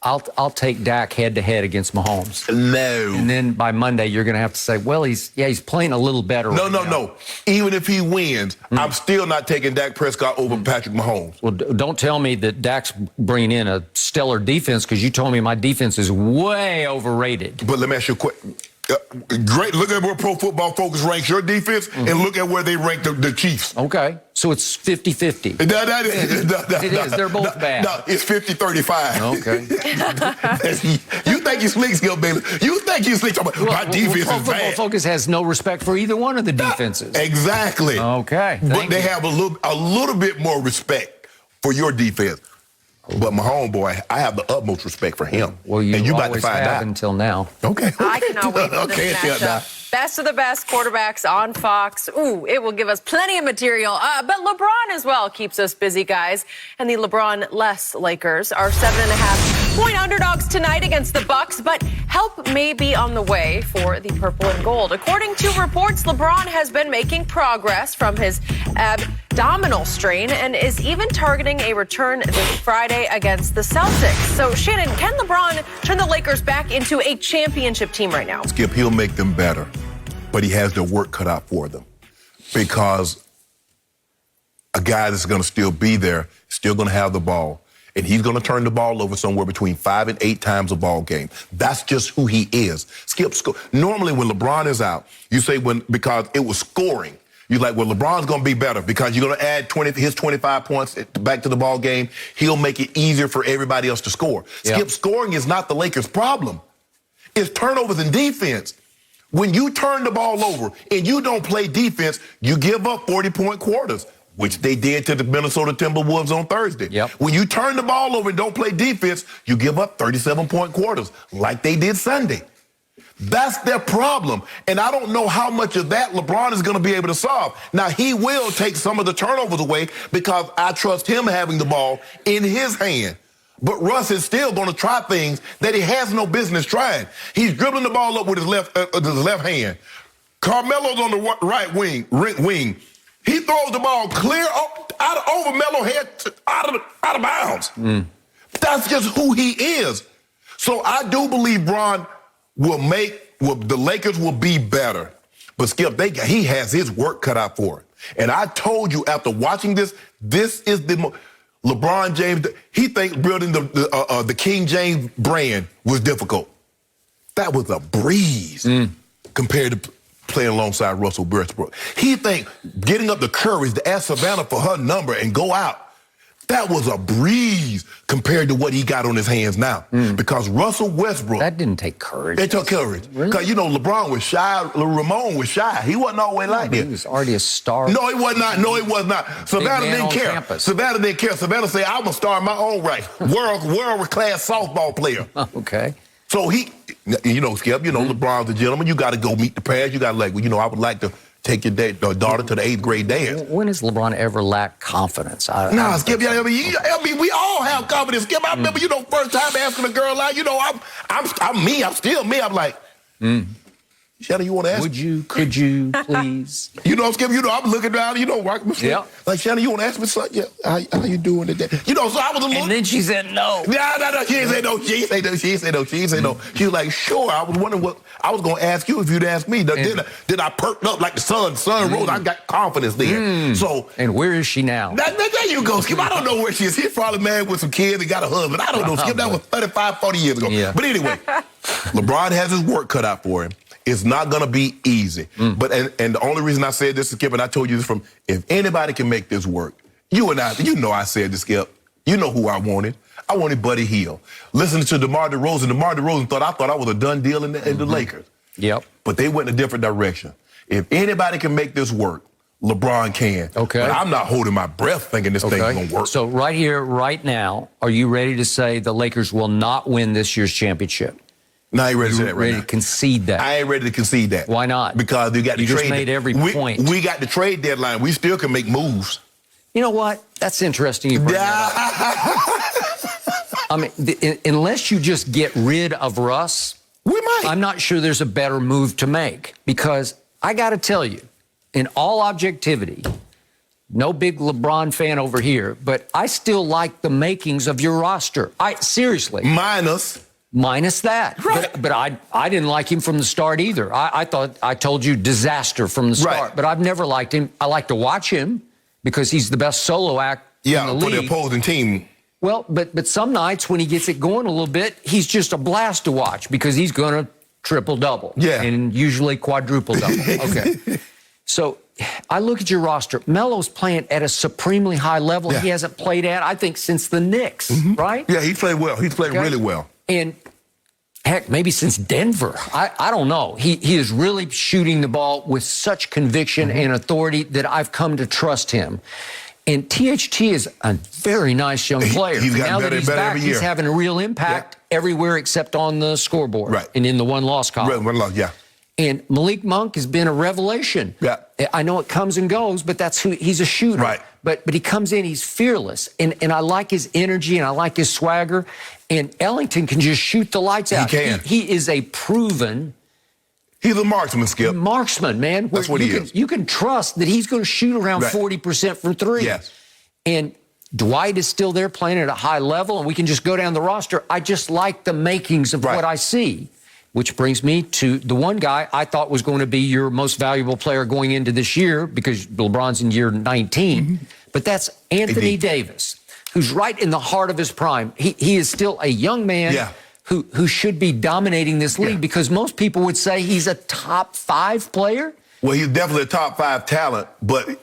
I'll take Dak head to head against Mahomes. No. And then by Monday you're going to have to say, well, he's playing a little better. No. Even if he wins, I'm still not taking Dak Prescott over Patrick Mahomes. Well, don't tell me that Dak's bringing in a stellar defense, because you told me my defense is way overrated. But let me ask you a question. Great. Look at where Pro Football Focus ranks your defense, and look at where they rank the Chiefs. Okay. So it's 50-50. It is. They're both bad. No, it's 50-35. Okay. You think think you slick, Skip Bayless. You think you slick. My defense is Football bad. Focus has no respect for either one of the defenses. Exactly. Okay. But they have a little bit more respect for your defense. But my homeboy, I have the utmost respect for him. Well, you and you about to always find have out. until now. Okay. I cannot wait for this matchup. Best of the best quarterbacks on Fox. Ooh, it will give us plenty of material. But LeBron as well keeps us busy, guys. And the LeBron-less Lakers are 7.5-point underdogs tonight against the Bucks. But help may be on the way for the purple and gold. According to reports, LeBron has been making progress from his abdominal strain and is even targeting a return this Friday against the Celtics. So, Shannon, can LeBron turn the Lakers back into a championship team right now? Skip, he'll make them better, but he has their work cut out for them because a guy that's going to still be there, still going to have the ball, and he's going to turn the ball over somewhere between 5 and 8 times a ball game. That's just who he is. Skip, normally when LeBron is out, you say because it was scoring. You're like, well, LeBron's going to be better because you're going to add his 25 points back to the ball game. He'll make it easier for everybody else to score. Yep. Skip, scoring is not the Lakers' problem. It's turnovers and defense. When you turn the ball over and you don't play defense, you give up 40-point quarters, which they did to the Minnesota Timberwolves on Thursday. Yep. When you turn the ball over and don't play defense, you give up 37-point quarters, like they did Sunday. That's their problem. And I don't know how much of that LeBron is going to be able to solve. Now, he will take some of the turnovers away because I trust him having the ball in his hand. But Russ is still going to try things that he has no business trying. He's dribbling the ball up with his left hand. Carmelo's on the right wing. He throws the ball clear over Melo's head out of bounds. That's just who he is. So I do believe Bron the Lakers will be better. But Skip, he has his work cut out for it. And I told you after watching this is the LeBron James. He thinks building the King James brand was difficult. That was a breeze compared to playing alongside Russell Westbrook. He thinks getting up the courage to ask Savannah for her number and go out. That was a breeze compared to what he got on his hands now. Because Russell Westbrook... That didn't take courage. It took courage. Because, Really? LeBron was shy. Ramon was shy. He wasn't always like that. He was already a star. No, he was not. No, he was not. Savannah didn't care. Campus. Savannah didn't care. Savannah said, I'm a star in my own right. World-class softball player. Okay. So Skip, LeBron's a gentleman. You got to go meet the parents. You got to I would like to take your daughter to the 8th grade dance. When has LeBron ever lacked confidence? Skip, we all have confidence. Skip, I remember, first time asking a girl out, I'm me. I'm still me. I'm like, Shannon, you want to ask? Could you, please? Skip, I'm looking down, working my Yeah. Like, Shannon, you want to ask me something? Yeah, how you doing today? So I was a little... And then she said no. No, she didn't say no. She didn't say no. She was like, sure. I was wondering what... I was going to ask you if you'd ask me. Then I perked up like the sun. Sun rose. I got confidence there. So... And where is she now? There you go, Skip. I don't know where she is. She's probably married with some kids and got a husband. I don't know, Skip. That was 35, 40 years ago. Yeah. But anyway, LeBron has his work cut out for him. It's not going to be easy. But and the only reason I said this, Skip, and I told you this from, if anybody can make this work, you and I, I said this, Skip. You know who I wanted. I wanted Buddy Hield. Listening to DeMar DeRozan. DeMar DeRozan thought I was a done deal in the Lakers. Yep. But they went in a different direction. If anybody can make this work, LeBron can. Okay. But I'm not holding my breath thinking this thing's going to work. So right here, right now, are you ready to say the Lakers will not win this year's championship? No, I ain't ready to say that right ready now. to concede that? I ain't ready to concede that. Why not? Because you got to trade. You just made every point. We got the trade deadline. We still can make moves. You know what? That's interesting you bring that up. I mean, unless you just get rid of Russ, we might. I'm not sure there's a better move to make. Because I got to tell you, in all objectivity, no big LeBron fan over here, but I still like the makings of your roster. Seriously. Minus that. Right. But I didn't like him from the start either. I told you disaster from the start. Right. But I've never liked him. I like to watch him because he's the best solo act in the league. For the opposing team. Well, but some nights when he gets it going a little bit, he's just a blast to watch because he's going to triple-double. Yeah. And usually quadruple-double. Okay. So I look at your roster. Melo's playing at a supremely high level he hasn't played at, I think, since the Knicks, right? Yeah, he played well. He played really well. And heck, maybe since Denver. I don't know. He is really shooting the ball with such conviction and authority that I've come to trust him. And THT is a very nice young player. He's gotten now better that he's and better back, every year. he's having a real impact everywhere except on the scoreboard and in the one-loss column. Right, one loss, yeah. And Malik Monk has been a revelation. Yeah. I know it comes and goes, but that's who he's a shooter. Right. But he comes in, he's fearless. And I like his energy and I like his swagger. And Ellington can just shoot the lights out. He can. He is a proven He's a marksman, Skip. marksman, man. That's what he is. You can trust that he's going to shoot around 40% from three. Yes. And Dwight is still there playing at a high level, and we can just go down the roster. I just like the makings of what I see, which brings me to the one guy I thought was going to be your most valuable player going into this year because LeBron's in year 19. But that's Anthony Davis, who's right in the heart of his prime. He is still a young man who should be dominating this league because most people would say he's a top 5 player. Well, he's definitely a top 5 talent, but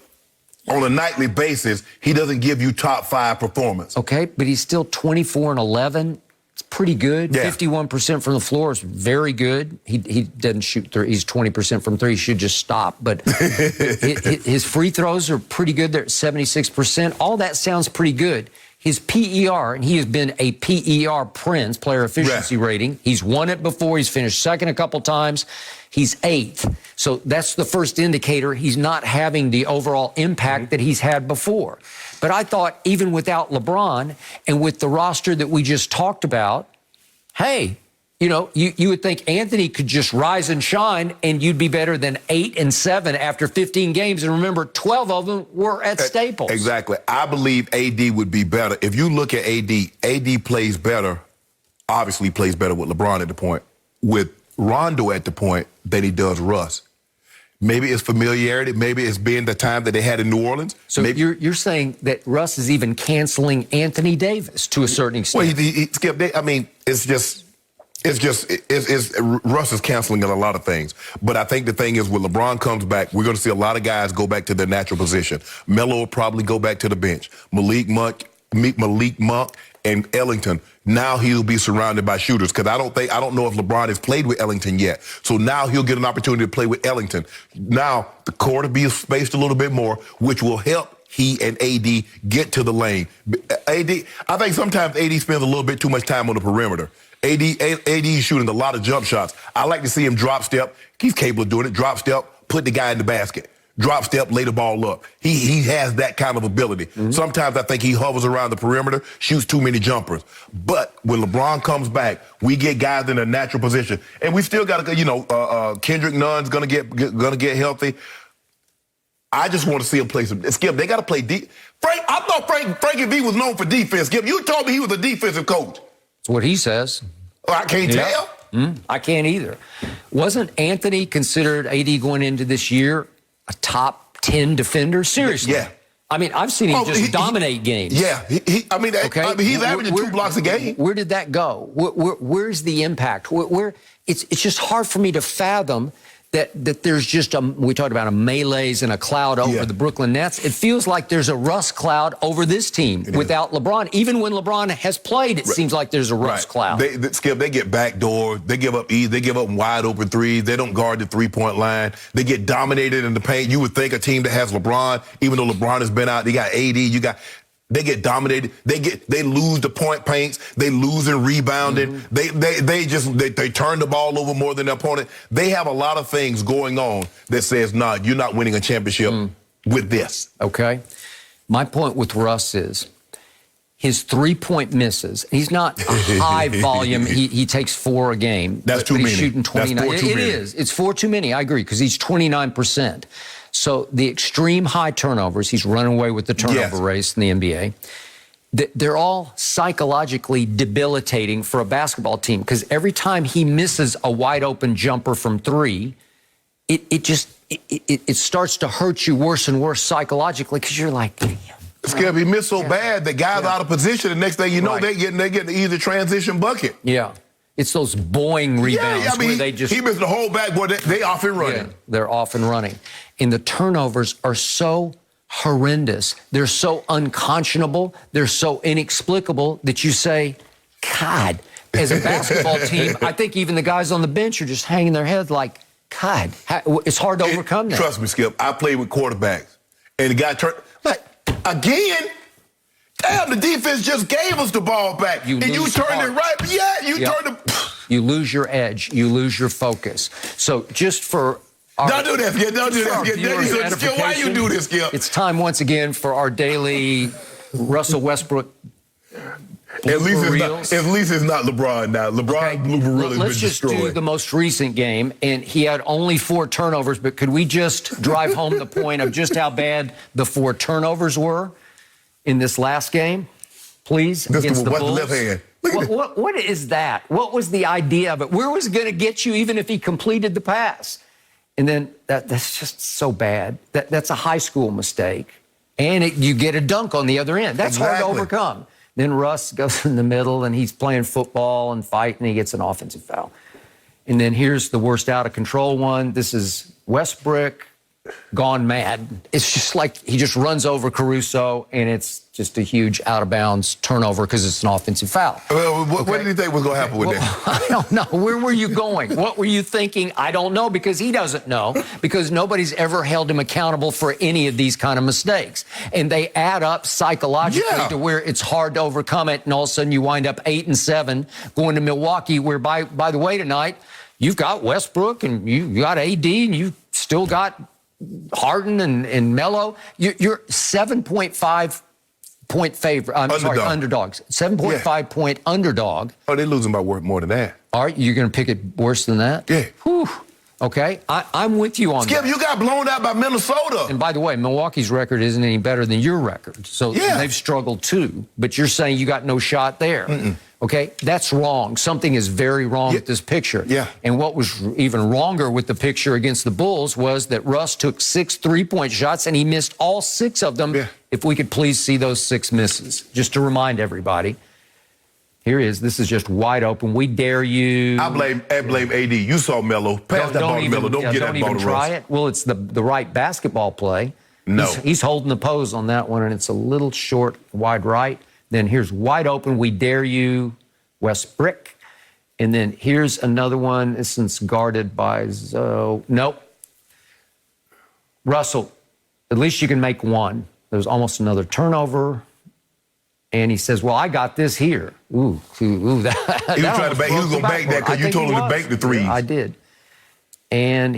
on a nightly basis, he doesn't give you top 5 performance. Okay, but he's still 24 and 11. It's pretty good. Yeah. 51% from the floor is very good. He doesn't shoot three. He's 20% from three. He should just stop. But his free throws are pretty good. They're at 76%. All that sounds pretty good. His PER, and he has been a PER Prince, player efficiency rating. He's won it before. He's finished second a couple times. He's 8th. So that's the first indicator he's not having the overall impact that he's had before. But I thought even without LeBron and with the roster that we just talked about, hey, you know, you would think Anthony could just rise and shine and you'd be better than 8 and 7 after 15 games. And remember, 12 of them were at Staples. Exactly. I believe AD would be better. If you look at AD plays better, obviously plays better with LeBron at the point, with Rondo at the point than he does Russ. Maybe it's familiarity. Maybe it's being the time that they had in New Orleans. So maybe, you're saying that Russ is even canceling Anthony Davis to a certain extent? Well, Skip, I mean, it's Russ is canceling a lot of things. But I think the thing is when LeBron comes back, we're going to see a lot of guys go back to their natural position. Melo will probably go back to the bench. Malik Monk and Ellington, now he'll be surrounded by shooters because I don't know if LeBron has played with Ellington yet. So now he'll get an opportunity to play with Ellington. Now the court will be spaced a little bit more, which will help he and AD get to the lane. I think sometimes AD spends a little bit too much time on the perimeter. AD is shooting a lot of jump shots. I like to see him drop step. He's capable of doing it. Drop step, put the guy in the basket. Drop step, lay the ball up. He has that kind of ability. Sometimes I think he hovers around the perimeter, shoots too many jumpers. But when LeBron comes back, we get guys in a natural position, and we still got to, Kendrick Nunn's gonna get healthy. I just want to see him play some. Skip, they got to play deep. I thought Frankie V was known for defense. Skip, you told me he was a defensive coach. That's what he says. Oh, I can't tell. I can't either. Wasn't Anthony considered, AD going into this year, a top 10 defender? Seriously. Yeah. I mean, I've seen him dominate games. Yeah. He's averaging 2 blocks a game. Where did that go? Where's the impact? It's just hard for me to fathom that there's just we talked about a malaise and a cloud over the Brooklyn Nets. It feels like there's a rust cloud over this team without LeBron. Even when LeBron has played, it seems like there's a rust cloud. Skip, they get backdoor. They give up easy. They give up wide open threes. They don't guard the 3-point line. They get dominated in the paint. You would think a team that has LeBron, even though LeBron has been out, they got AD, they get dominated. They lose the point paints. They lose in rebounding. They turn the ball over more than their opponent. They have a lot of things going on that says, nah, you're not winning a championship with this. Okay. My point with Russ is his 3-point misses. He's not a high volume. He takes 4 a game. That's too many. He's shooting 29. That's 4 too many. It is. It's 4 too many. I agree because he's 29%. So the extreme high turnovers, he's running away with the turnover race in the NBA. They're all psychologically debilitating for a basketball team because every time he misses a wide open jumper from 3, it starts to hurt you worse and worse psychologically because you're like, Skip, he missed so bad that guys out of position. The next thing you know, they're getting the easy transition bucket. Yeah. It's those Boeing rebounds where they just... He missed the whole backboard. They off and running. Yeah, they're off and running. And the turnovers are so horrendous. They're so unconscionable. They're so inexplicable that you say, God, as a basketball team, I think even the guys on the bench are just hanging their heads like, God, it's hard to overcome that. Trust me, Skip. I played with quarterbacks, and the guy turned like, again. Damn, the defense just gave us the ball back, and you turned it right. Yeah, you turned it. You lose your edge. You lose your focus. So just for don't do that, Skip. Don't do that, Skip. Why you do this, Skip? It's time once again for our daily Russell Westbrook. At least it's not LeBron now. LeBron blooper really Let's just do the most recent game, and he had only 4 turnovers, but could we just drive home the point of just how bad the 4 turnovers were in this last game, please, against the Bulls? Left hand. What is that? What was the idea of it? Where was it going to get you even if he completed the pass? And then that's just so bad. That's a high school mistake. And you get a dunk on the other end. That's hard to overcome. Then Russ goes in the middle, and he's playing football and fighting, and he gets an offensive foul. And then here's the worst out-of-control one. This is Westbrook gone mad. It's just like he just runs over Caruso, and it's just a huge out-of-bounds turnover because it's an offensive foul. What did you think was going to happen with that? I don't know. Where were you going? What were you thinking? I don't know, because he doesn't know, because nobody's ever held him accountable for any of these kind of mistakes. And they add up psychologically to where it's hard to overcome it, and all of a sudden you wind up 8-7 going to Milwaukee, where, by the way, tonight, you've got Westbrook, and you got AD, and you still got Harden and Melo. You're 7.5 point favorite. Underdogs. 7.5 point underdog. Oh, they're losing by more than that. All right, you're going to pick it worse than that? Yeah. Whew. Okay, I'm with you on that. Skip, you got blown out by Minnesota. And by the way, Milwaukee's record isn't any better than your record. So they've struggled too. But you're saying you got no shot there. Okay, that's wrong. Something is very wrong with this picture. Yeah. And what was even wronger with the picture against the Bulls was that Russ took 6 3-point shots, and he missed all 6 of them. Yeah. If we could please see those 6 misses. Just to remind everybody. Here is. This is just wide open. We dare you. I blame AD. You saw Melo. Pass that ball to Melo. Don't get that ball to Russ. Don't even try it. Well, it's the right basketball play. No. He's holding the pose on that one, and it's a little short, wide right. Then here's wide open. We dare you, Westbrook. And then here's another one. This one's guarded by Zoe. Nope. Russell, at least you can make one. There's almost another turnover. And he says, well, I got this here. Ooh, that. He was trying to bank. He was going to bank that because you told him to bank the threes. Yeah, I did. And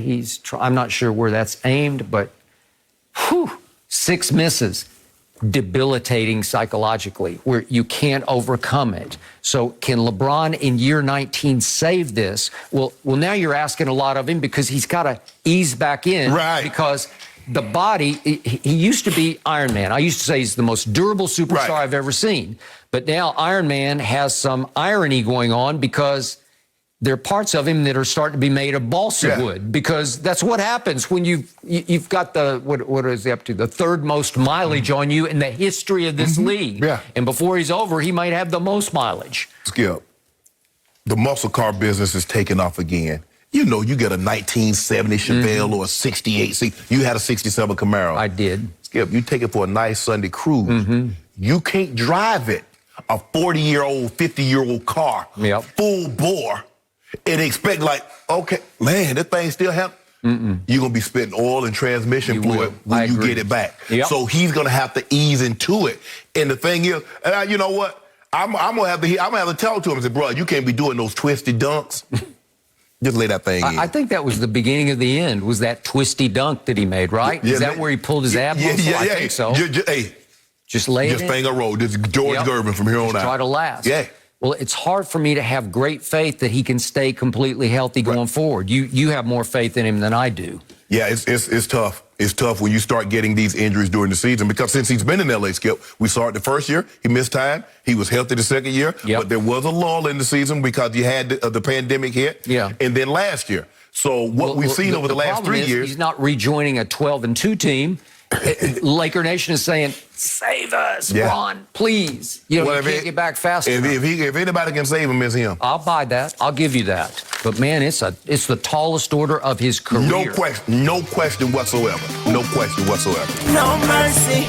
I'm not sure where that's aimed, but 6 misses. Debilitating psychologically, where you can't overcome it. So can LeBron in year 19 save this? Well, now you're asking a lot of him, because he's got to ease back in. Right. Because the body, he used to be Iron Man. I used to say he's the most durable superstar I've ever seen. But now Iron Man has some irony going on, because there are parts of him that are starting to be made of balsa wood, because that's what happens when you've got what is he up to? The 3rd most mileage on you in the history of this league. Yeah. And before he's over, he might have the most mileage. Skip, the muscle car business is taking off again. You know, you get a 1970 Chevelle or a 68. You had a 67 Camaro. I did. Skip, you take it for a nice Sunday cruise. You can't drive it, a 40-year-old, 50-year-old car, full bore, and expect like, okay, man, this thing still happens. You're going to be spitting oil and transmission fluid when you get it back. So he's going to have to ease into it. And the thing is, you know what? I'm going to have to tell to him and say, bro, you can't be doing those twisty dunks. Just lay that thing in. I think that was the beginning of the end, was that twisty dunk that he made, right? Is that where he pulled his ab muscle? I think so. Just lay it in. Just thing I roll. This is George Gervin from here on out. Try to last. Yeah. Well, it's hard for me to have great faith that he can stay completely healthy going forward. You have more faith in him than I do. Yeah, it's tough. It's tough when you start getting these injuries during the season, because since he's been in L.A., Skip, we saw it the first year. He missed time. He was healthy the second year. But there was a lull in the season because you had the pandemic hit. Yeah. And then last year. So what we've seen over the last 3 years. He's not rejoining a 12-2 team. Laker Nation is saying, save us, Ron, please. You know, you can't get back fast enough. If anybody can save him, it's him. I'll buy that. I'll give you that. But, man, it's the tallest order of his career. No question whatsoever. No question whatsoever. No mercy.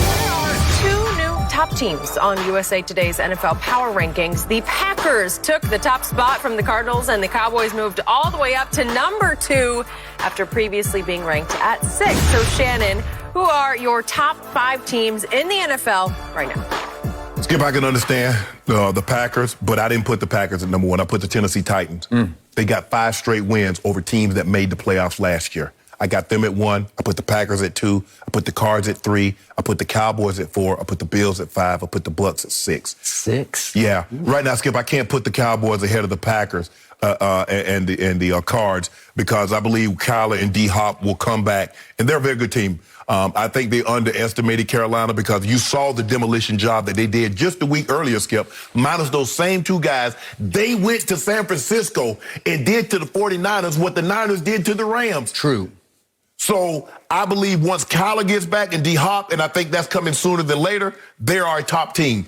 2 new top teams on USA Today's NFL Power Rankings. The Packers took the top spot from the Cardinals, and the Cowboys moved all the way up to number 2 after previously being ranked at 6. So, Shannon, who are your top 5 teams in the NFL right now? Skip, I can understand the Packers, but I didn't put the Packers at number 1. I put the Tennessee Titans. They got 5 straight wins over teams that made the playoffs last year. I got them at 1. I put the Packers at 2. I put the Cards at 3. I put the Cowboys at 4. I put the Bills at 5. I put the Bucks at 6. 6? Yeah. Right now, Skip, I can't put the Cowboys ahead of the Packers and the Cards because I believe Kyler and D-Hop will come back, and they're a very good team. I think they underestimated Carolina because you saw the demolition job that they did just a week earlier, Skip. Minus those same 2 guys, they went to San Francisco and did to the 49ers what the Niners did to the Rams. True. So I believe once Kyler gets back and D-Hop, and I think that's coming sooner than later, they are a top team.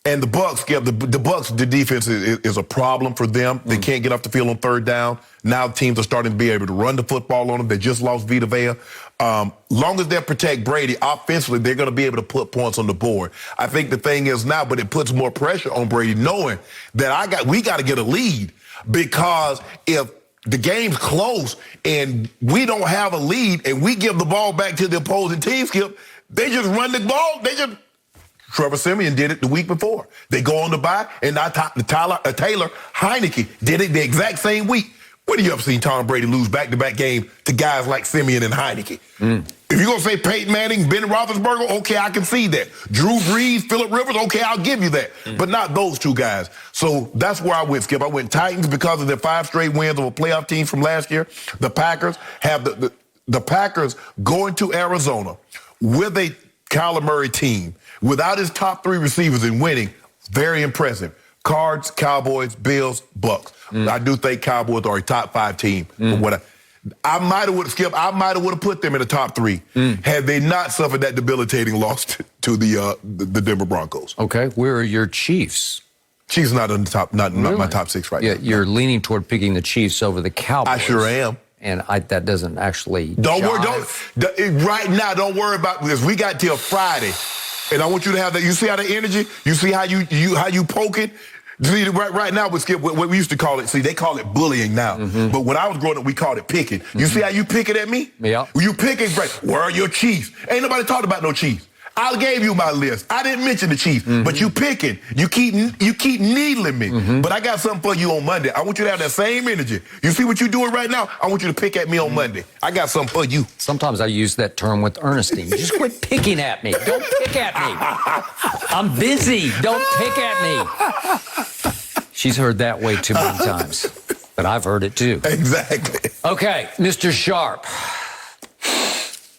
And the Bucks, Skip, the Bucks, the defense is a problem for them. They can't get off the field on 3rd down. Now teams are starting to be able to run the football on them. They just lost Vita Vea. Long as they protect Brady, offensively, they're going to be able to put points on the board. I think the thing is now, but it puts more pressure on Brady knowing that we got to get a lead because if the game's close and we don't have a lead and we give the ball back to the opposing team, Skip, they just run the ball. Trevor Siemian did it the week before. They go on the bye, and now Taylor Heineke did it the exact same week. When have you ever seen Tom Brady lose back-to-back games to guys like Siemian and Heineke? If you're going to say Peyton Manning, Ben Roethlisberger, okay, I can see that. Drew Brees, Phillip Rivers, okay, I'll give you that. But not those 2 guys. So that's where I went, Skip. I went Titans because of their 5 straight wins over playoff teams from last year. The Packers have the Packers going to Arizona with a Kyler Murray team without his top 3 receivers and winning. Very impressive. Cards, Cowboys, Bills, Bucks. I do think Cowboys are a top 5 team. But I might have put them in the top 3 had they not suffered that debilitating loss to the Denver Broncos. Okay, where are your Chiefs? Chiefs not in the top, not my top 6 right now. You're leaning toward picking the Chiefs over the Cowboys. I sure am. And that doesn't actually Don't right now, don't worry about this. We got till Friday. And I want you to have that. You see how the energy? You see how you poke it? See, right now, Skip, what we used to call it, see, they call it bullying now. But when I was growing up, we called it picking. You see how you pick it at me? Yeah. You picking, where are your Chiefs? Ain't nobody talked about no Chiefs. I gave you my list. I didn't mention the Chiefs, but you picking. You keep needling me. But I got something for you on Monday. I want you to have that same energy. You see what you're doing right now? I want you to pick at me on Monday. I got something for you. Sometimes I use that term with Ernestine. Just quit picking at me. Don't pick at me. I'm busy. Don't pick at me. She's heard that way too many times, but I've heard it too. Exactly. Okay, Mr. Sharpe.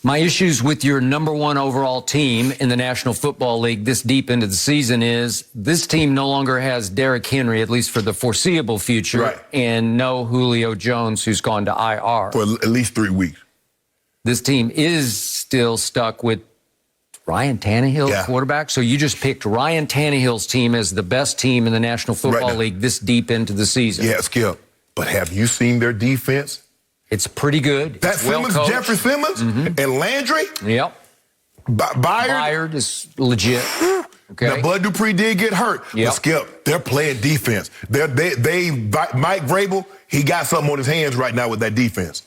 My issues with your number 1 overall team in the National Football League this deep into the season is this team no longer has Derrick Henry, at least for the foreseeable future, and no Julio Jones, who's gone to IR. For at least 3 weeks. This team is still stuck with Ryan Tannehill, quarterback. So you just picked Ryan Tannehill's team as the best team in the National Football League this deep into the season. Yeah, Skip. But have you seen their defense? It's pretty good. That Simmons, Jeffrey Simmons, and Landry. Yep. Byard is legit. Okay. Now, Bud Dupree did get hurt. But Skip, they're playing defense. Mike Vrabel, he got something on his hands right now with that defense.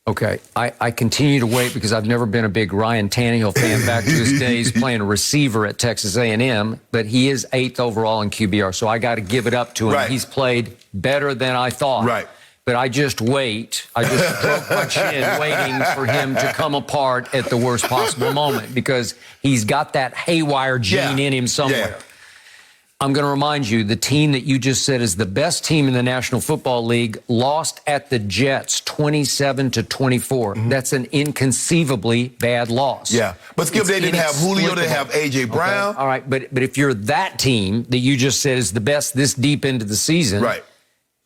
Okay, I continue to wait because I've never been a big Ryan Tannehill fan back to his days playing a receiver at Texas A&M, but he is 8th overall in QBR, so I got to give it up to him. He's played better than I thought. But I just wait. I just broke my chin waiting for him to come apart at the worst possible moment because he's got that haywire gene in him somewhere. I'm going to remind you, the team that you just said is the best team in the National Football League lost at the Jets 27-24. That's an inconceivably bad loss. Yeah, but Skip, they didn't have Julio, they didn't have A.J. Brown. Okay. All right, but if you're that team that you just said is the best this deep into the season,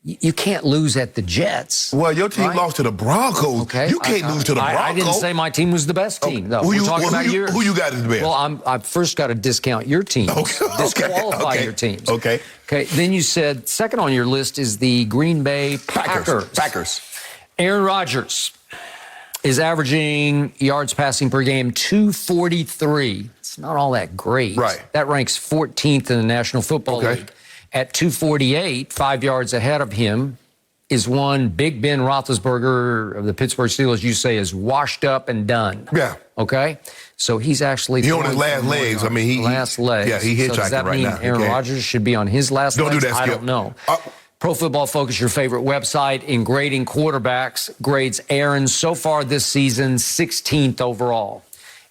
you can't lose at the Jets. Well, your team lost to the Broncos. Okay. You can't lose to the Broncos. I didn't say my team was the best team, though. Who you got as the best? Well, I first got to discount your team. Disqualify your teams. Okay. Then you said second on your list is the Green Bay Packers. Aaron Rodgers is averaging yards passing per game 243. it's not all that great. Right. That ranks 14th in the National Football League. At 248, 5 yards ahead of him, is one Big Ben Roethlisberger of the Pittsburgh Steelers, you say, is washed up and done. Yeah. Okay? So he's actually... He on his last legs. I mean, last legs. Yeah, he hitchhiking right now. So does that mean Aaron Rodgers should be on his last legs? Don't do that, Skip. I don't know. Pro Football Focus, your favorite website in grading quarterbacks, grades Aaron so far this season 16th overall.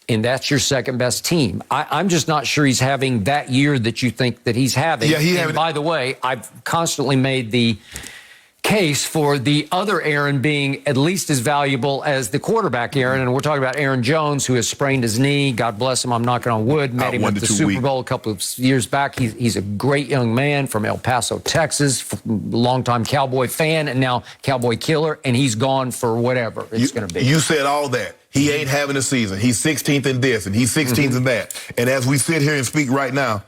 And that's your second best team. I'm just not sure he's having that year that you think that he's having. Yeah, and by the way, I've constantly made the case for the other Aaron being at least as valuable as the quarterback Aaron. And we're talking about Aaron Jones, who has sprained his knee. God bless him. I'm knocking on wood. Met him at the Super Bowl a couple of years back. He's a great young man from El Paso, Texas, longtime Cowboy fan, and now Cowboy killer. And he's gone for whatever it's going to be. You said all that. He ain't having a season. He's 16th in this, and he's 16th in that. And as we sit here and speak right now,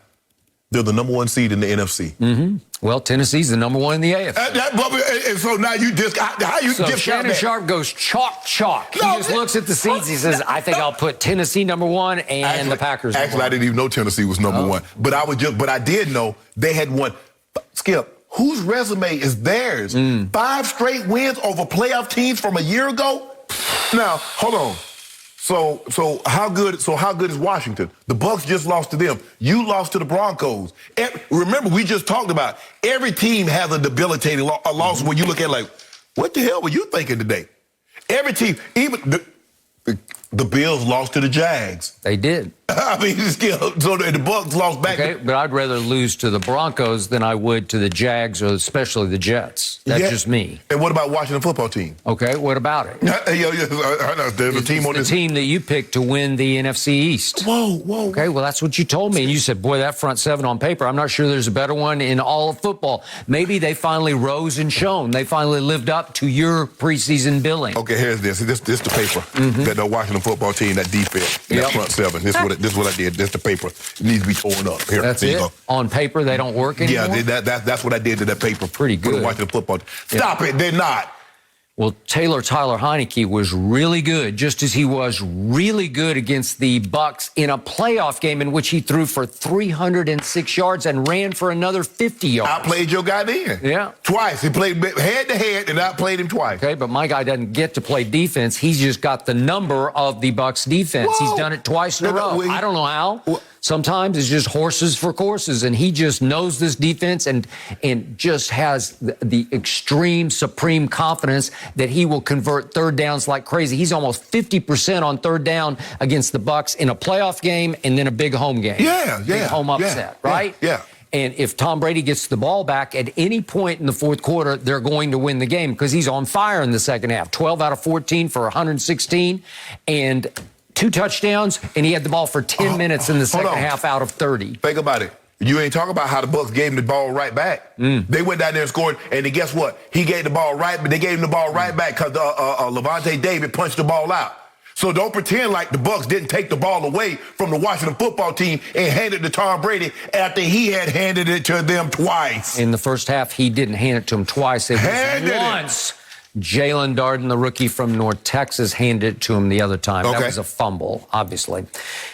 they're the number one seed in the NFC. Well, Tennessee's the number one in the AFC. And so now you just how you so Shannon Sharpe goes chalk. He just looks at the seeds. He says, "I think I'll put Tennessee number one and the Packers." Actually, I didn't even know Tennessee was number one. But I did know they had won. Skip, whose resume is theirs? 5 straight wins over playoff teams from a year ago. Now, hold on. So how good is Washington? The Bucs just lost to them. You lost to the Broncos. Remember, we just talked about every team has a debilitating loss where you look at like, what the hell were you thinking today? Every team, even the Bills lost to the Jags. They did. I mean, so the Bucs lost back. Okay, but I'd rather lose to the Broncos than I would to the Jags or especially the Jets. That's just me. And what about Washington football team? Okay, what about it? There's a team on the team that you picked to win the NFC East. Whoa. Okay, well, that's what you told me. And you said, boy, that front seven on paper, I'm not sure there's a better one in all of football. Maybe they finally rose and shone. They finally lived up to your preseason billing. Okay, here's this. This the paper that the Washington football team, that defense, that front seven. This is what I did. This the paper. It needs to be torn up. Here, that's it? On paper, they don't work anymore? Yeah, that's what I did to that paper. Pretty good. For the Washington football team. Stop it. They're not. Well, Tyler Heineke was really good, just as he was really good against the Bucs in a playoff game in which he threw for 306 yards and ran for another 50 yards. Outplayed your guy then. Yeah. Twice. He played head-to-head and outplayed him twice. Okay, but my guy doesn't get to play defense. He's just got the number of the Bucs defense. Whoa. He's done it twice in a row. I don't know how. Sometimes it's just horses for courses, and he just knows this defense and just has the extreme, supreme confidence that he will convert third downs like crazy. He's almost 50% on third down against the Bucs in a playoff game and then a big home game. Big home upset, right? Yeah. And if Tom Brady gets the ball back at any point in the fourth quarter, they're going to win the game because he's on fire in the second half. 12 out of 14 for 116 and 2 touchdowns, and he had the ball for 10 minutes in the second half out of 30. Think about it. You ain't talking about how the Bucs gave him the ball right back. They went down there and scored, and then guess what? He gave the ball right, but they gave him the ball right back because Levante David punched the ball out. So don't pretend like the Bucs didn't take the ball away from the Washington football team and hand it to Tom Brady after he had handed it to them twice. In the first half, he didn't hand it to him twice. It was once. Jalen Darden, the rookie from North Texas, handed it to him the other time. That was a fumble, obviously.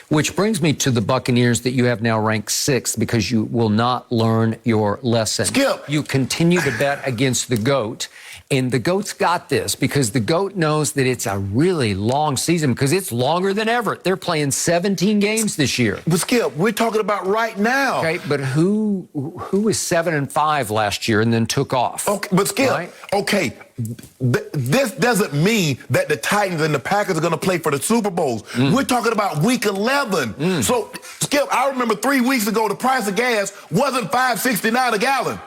Which brings me to the Buccaneers that you have now ranked 6th because you will not learn your lesson. Skip. You continue to bet against the GOAT. And the GOAT's got this because the GOAT knows that it's a really long season because it's longer than ever. They're playing 17 games this year. But Skip, we're talking about right now. Okay, but who was 7-5 last year and then took off? Okay, but Skip, this doesn't mean that the Titans and the Packers are going to play for the Super Bowls. We're talking about week 11. So, Skip, I remember 3 weeks ago the price of gas wasn't $5.69 a gallon.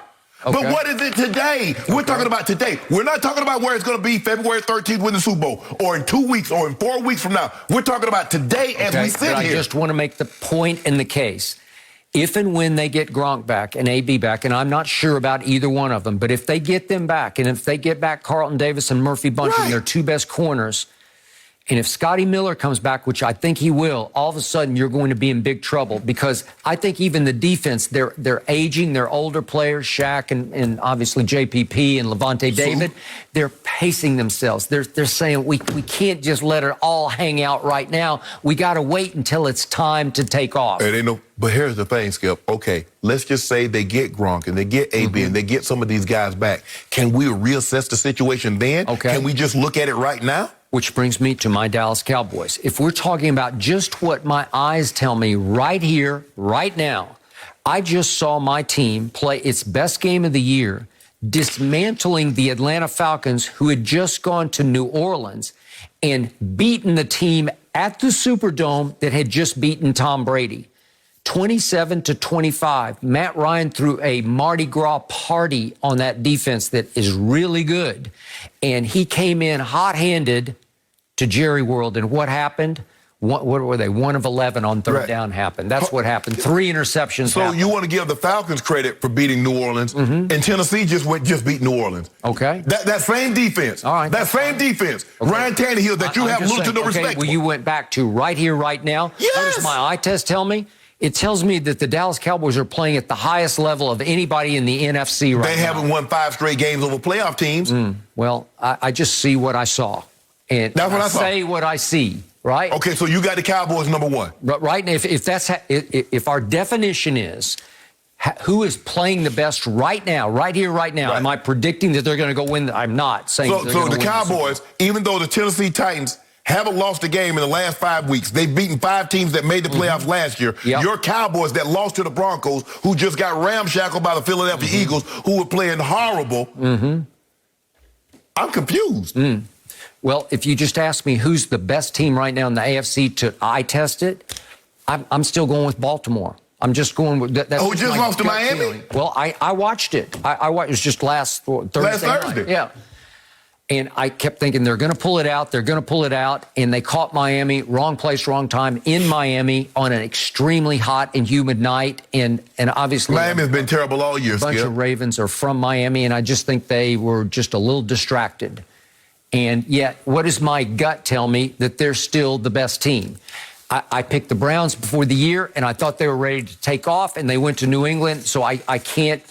But what is it today? We're talking about today. We're not talking about where it's going to be February 13th when the Super Bowl or in 2 weeks or in 4 weeks from now. We're talking about today as we sit here. I just want to make the point in the case. If and when they get Gronk back and AB back, and I'm not sure about either one of them, but if they get them back and if they get back Carlton Davis and Murphy Bunting, their 2 best corners, And if Scotty Miller comes back, which I think he will, all of a sudden you're going to be in big trouble, because I think even the defense, they're aging, they're older players, Shaq and obviously JPP and Levante David. They're pacing themselves. They're saying we can't just let it all hang out right now. We got to wait until it's time to take off. But here's the thing, Skip. Okay, let's just say they get Gronk and they get AB and they get some of these guys back. Can we reassess the situation then? Okay. Can we just look at it right now? Which brings me to my Dallas Cowboys. If we're talking about just what my eyes tell me right here, right now, I just saw my team play its best game of the year, dismantling the Atlanta Falcons, who had just gone to New Orleans and beaten the team at the Superdome that had just beaten Tom Brady. 27-25. Matt Ryan threw a Mardi Gras party on that defense that is really good. And he came in hot-handed to Jerry World. And what happened? What were they? 1 of 11 on third down happened. That's what happened. 3 interceptions happened. You want to give the Falcons credit for beating New Orleans, and Tennessee just beat New Orleans. Okay. That same defense. All right. That same defense. Okay. Ryan Tannehill that you have little to no respect for. Well, you went back to right here, right now. Yes. What does my eye test tell me? It tells me that the Dallas Cowboys are playing at the highest level of anybody in the NFC right now. They haven't won 5 straight games over playoff teams. Well, I just see what I saw. And that's what I saw. Say what I see, right? Okay, so you got the Cowboys number 1. But right now, if our definition is who is playing the best right now, right here, right now, am I predicting that they're going to go win? I'm not saying they're going to win. So the Cowboys, even though the Tennessee Titans haven't lost a game in the last 5 weeks. They've beaten 5 teams that made the playoffs last year. Yep. Your Cowboys that lost to the Broncos, who just got ramshackled by the Philadelphia Eagles, who were playing horrible. I'm confused. Well, if you just ask me who's the best team right now in the AFC to eye test it, I'm still going with Baltimore. I'm just going with that. Who just lost to Miami? Feeling. Well, I watched it. I watched it was just last Thursday. Last Thursday. Night. Yeah. And I kept thinking they're going to pull it out. They're going to pull it out. And they caught Miami, wrong place, wrong time, in Miami on an extremely hot and humid night. And obviously Miami's been terrible all year, A bunch of Ravens are from Miami, and I just think they were just a little distracted. And yet, what does my gut tell me? That they're still the best team. I picked the Browns before the year, and I thought they were ready to take off, and they went to New England, so I can't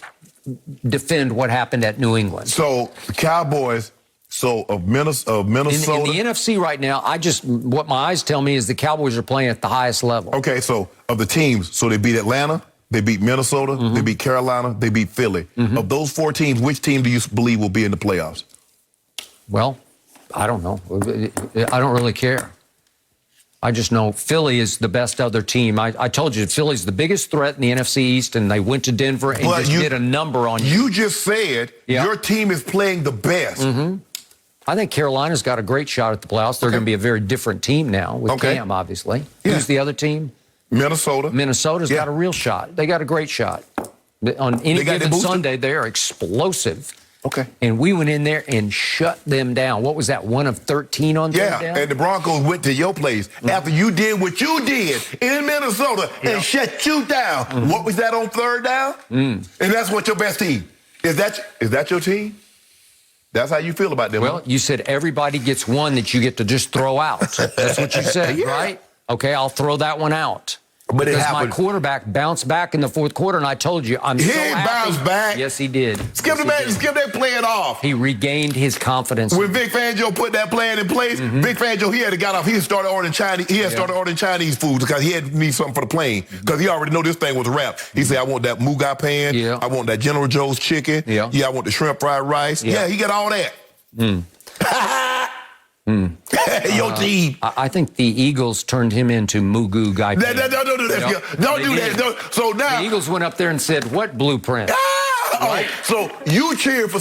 defend what happened at New England. So, the Cowboys... So of Minnesota, in the NFC right now, what my eyes tell me is the Cowboys are playing at the highest level. Okay, so of the teams, so they beat Atlanta, they beat Minnesota, they beat Carolina, they beat Philly. Of those 4 teams, which team do you believe will be in the playoffs? Well, I don't know. I don't really care. I just know Philly is the best other team. I told you, Philly's the biggest threat in the NFC East, and they went to Denver and did a number on you. You just said your team is playing the best. I think Carolina's got a great shot at the playoffs. They're going to be a very different team now with Cam, obviously. Who's the other team? Minnesota. Minnesota's got a real shot. They got a great shot. On any given Sunday, they are explosive. Okay. And we went in there and shut them down. What was that, 1 of 13 on third down? Yeah, and the Broncos went to your place after you did what you did in Minnesota and shut you down. What was that on third down? And that's what your best team. Is that your team? That's how you feel about them. Well, you said everybody gets one that you get to just throw out. That's what you said, right? Okay, I'll throw that one out. But because my quarterback bounced back in the fourth quarter, and I told you, I'm so happy. He bounced back. Yes, he did. Skip that play it off. He regained his confidence. When Vic Fangio put that plan in place, Vic Fangio, he had got off. He had started ordering Chinese. He had started ordering Chinese food because he had need something for the plane because he already know this thing was a wrap. He said, "I want that mugai pan. I want that General Joe's chicken. I want the shrimp fried rice. He got all that." Your team. I think the Eagles turned him into Mugu guy. Don't do that. Don't do that. So now the Eagles went up there and said, "What blueprint?" Right. So you cheer for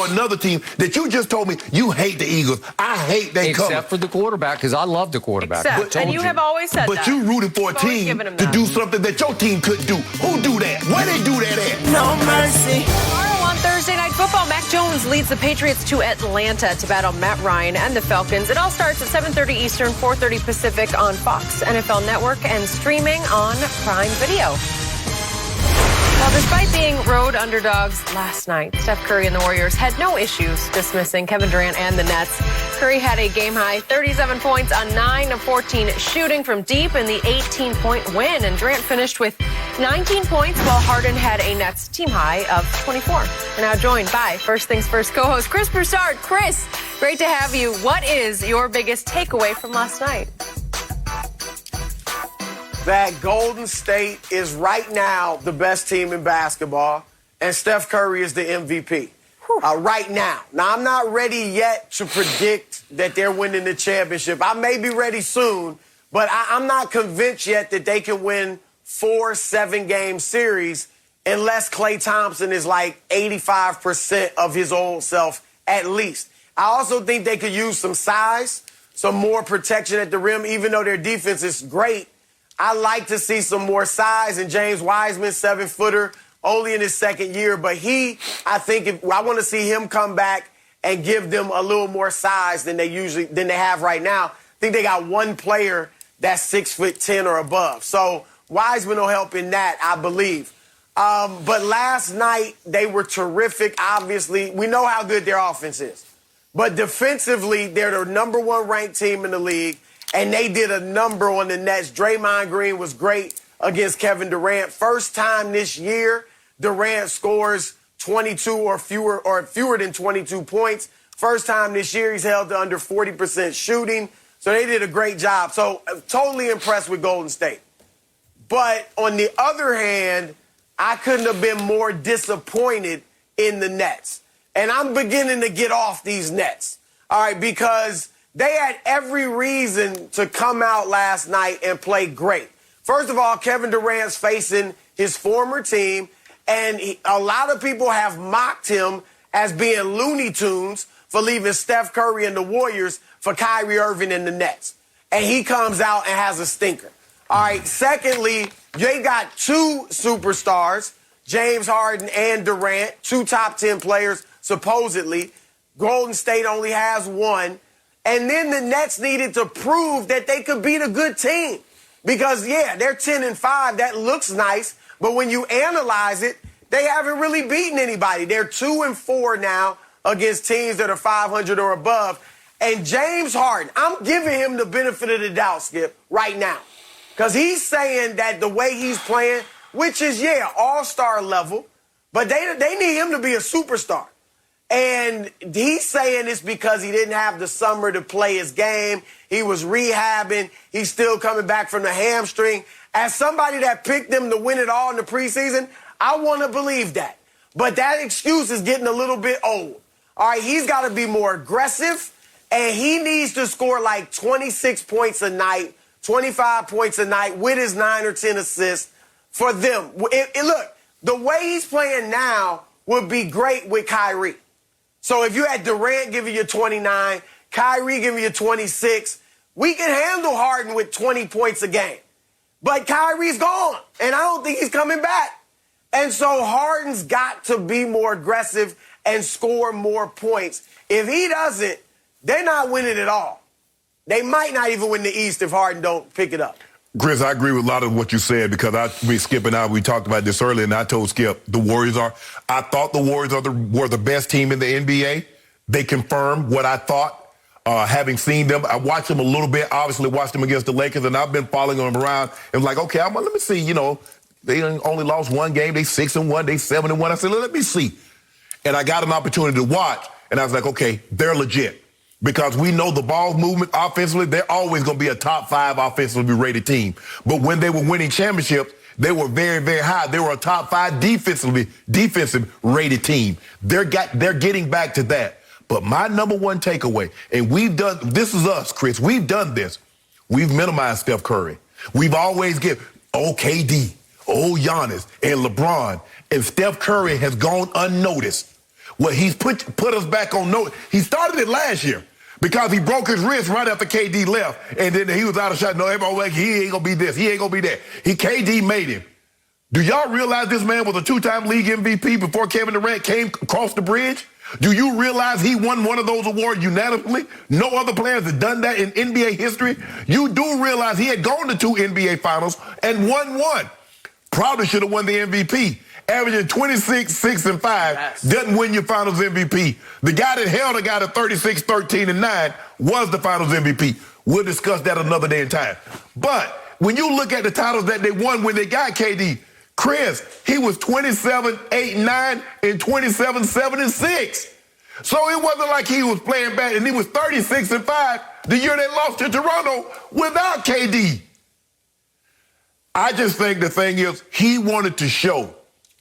another team that you just told me you hate the Eagles. I hate they cover. Except for the quarterback, because I love the quarterback. And you have always said that. But you rooted for a team to do something that your team couldn't do. Who do that? Where they do that at? No mercy. Tomorrow on Thursday Night Football, Mac Jones leads the Patriots to Atlanta to battle Matt Ryan and the Falcons. It all starts at 7:30 Eastern, 4:30 Pacific on Fox, NFL Network, and streaming on Prime Video. Well, despite being road underdogs last night, Steph Curry and the Warriors had no issues dismissing Kevin Durant and the Nets. Curry had a game-high 37 points on 9 of 14 shooting from deep in the 18-point win, and Durant finished with 19 points while Harden had a Nets team high of 24. We're now joined by First Things First co-host Chris Broussard. Chris, great to have you. What is your biggest takeaway from last night? That Golden State is right now the best team in basketball, and Steph Curry is the MVP. Right now. Now, I'm not ready yet to predict that they're winning the championship. I may be ready soon, but I'm not convinced yet that they can win 4 7-game series unless Klay Thompson is like 85% of his old self at least. I also think they could use some size, some more protection at the rim, even though their defense is great. I like to see some more size, and James Wiseman, 7-footer, only in his second year. But I want to see him come back and give them a little more size than they have right now. I think they got one player that's 6'10" or above. So Wiseman will help in that, I believe. But last night, they were terrific, obviously. We know how good their offense is. But defensively, they're the number 1 ranked team in the league. And they did a number on the Nets. Draymond Green was great against Kevin Durant. First time this year, Durant scores 22 or fewer than 22 points. First time this year, he's held to under 40% shooting. So they did a great job. So totally impressed with Golden State. But on the other hand, I couldn't have been more disappointed in the Nets. And I'm beginning to get off these Nets. All right, because they had every reason to come out last night and play great. First of all, Kevin Durant's facing his former team, and a lot of people have mocked him as being Looney Tunes for leaving Steph Curry and the Warriors for Kyrie Irving and the Nets. And he comes out and has a stinker. All right, secondly, they got 2 superstars, James Harden and Durant, 2 top 10 players, supposedly. Golden State only has 1. And then the Nets needed to prove that they could beat a good team. Because, yeah, they're 10-5. That looks nice. But when you analyze it, they haven't really beaten anybody. They're 2-4 now against teams that are 500 or above. And James Harden, I'm giving him the benefit of the doubt, Skip, right now. Because he's saying that the way he's playing, which is, all-star level, but they need him to be a superstar. And he's saying it's because he didn't have the summer to play his game. He was rehabbing. He's still coming back from the hamstring. As somebody that picked them to win it all in the preseason, I want to believe that. But that excuse is getting a little bit old. All right, he's got to be more aggressive, and he needs to score like 26 points a night, 25 points a night with his 9 or 10 assists for them. Look, the way he's playing now would be great with Kyrie. So if you had Durant giving you 29, Kyrie giving you 26, we can handle Harden with 20 points a game. But Kyrie's gone, and I don't think he's coming back. And so Harden's got to be more aggressive and score more points. If he doesn't, they're not winning at all. They might not even win the East if Harden don't pick it up. Chris, I agree with a lot of what you said because Skip and I, we talked about this earlier, and I told Skip the Warriors I thought the Warriors were the best team in the NBA. They confirmed what I thought, having seen them. I watched them a little bit, obviously watched them against the Lakers, and I've been following them around and like, okay, let me see, they only lost 1 game. They 6-1, they 7-1. I said, let me see. And I got an opportunity to watch, and I was like, okay, they're legit. Because we know the ball movement offensively, they're always going to be a top 5 offensively rated team. But when they were winning championships, they were very, very high. They were a top 5 defensive rated team. They're getting back to that. But my number 1 takeaway, and this is us, Chris, we've done this. We've minimized Steph Curry. We've always given, KD, Giannis, and LeBron. And Steph Curry has gone unnoticed. Well, he's put us back on notice. He started it last year. Because he broke his wrist right after KD left, and then he was out of shot. No, everybody was like, he ain't gonna be this, he ain't gonna be that. KD made him. Do y'all realize this man was a 2-time league MVP before Kevin Durant came across the bridge? Do you realize he won one of those awards unanimously? No other players have done that in NBA history. You do realize he had gone to 2 NBA finals and won one. Probably should have won the MVP. averaging 26, 6, and 5, doesn't win your Finals MVP. The guy that held a guy to 36, 13, and 9 was the Finals MVP. We'll discuss that another day in time. But when you look at the titles that they won when they got KD, Chris, he was 27, 8, 9, and 27, 7, and 6. So it wasn't like he was playing bad, and he was 36 and 5 the year they lost to Toronto without KD. I just think the thing is, he wanted to show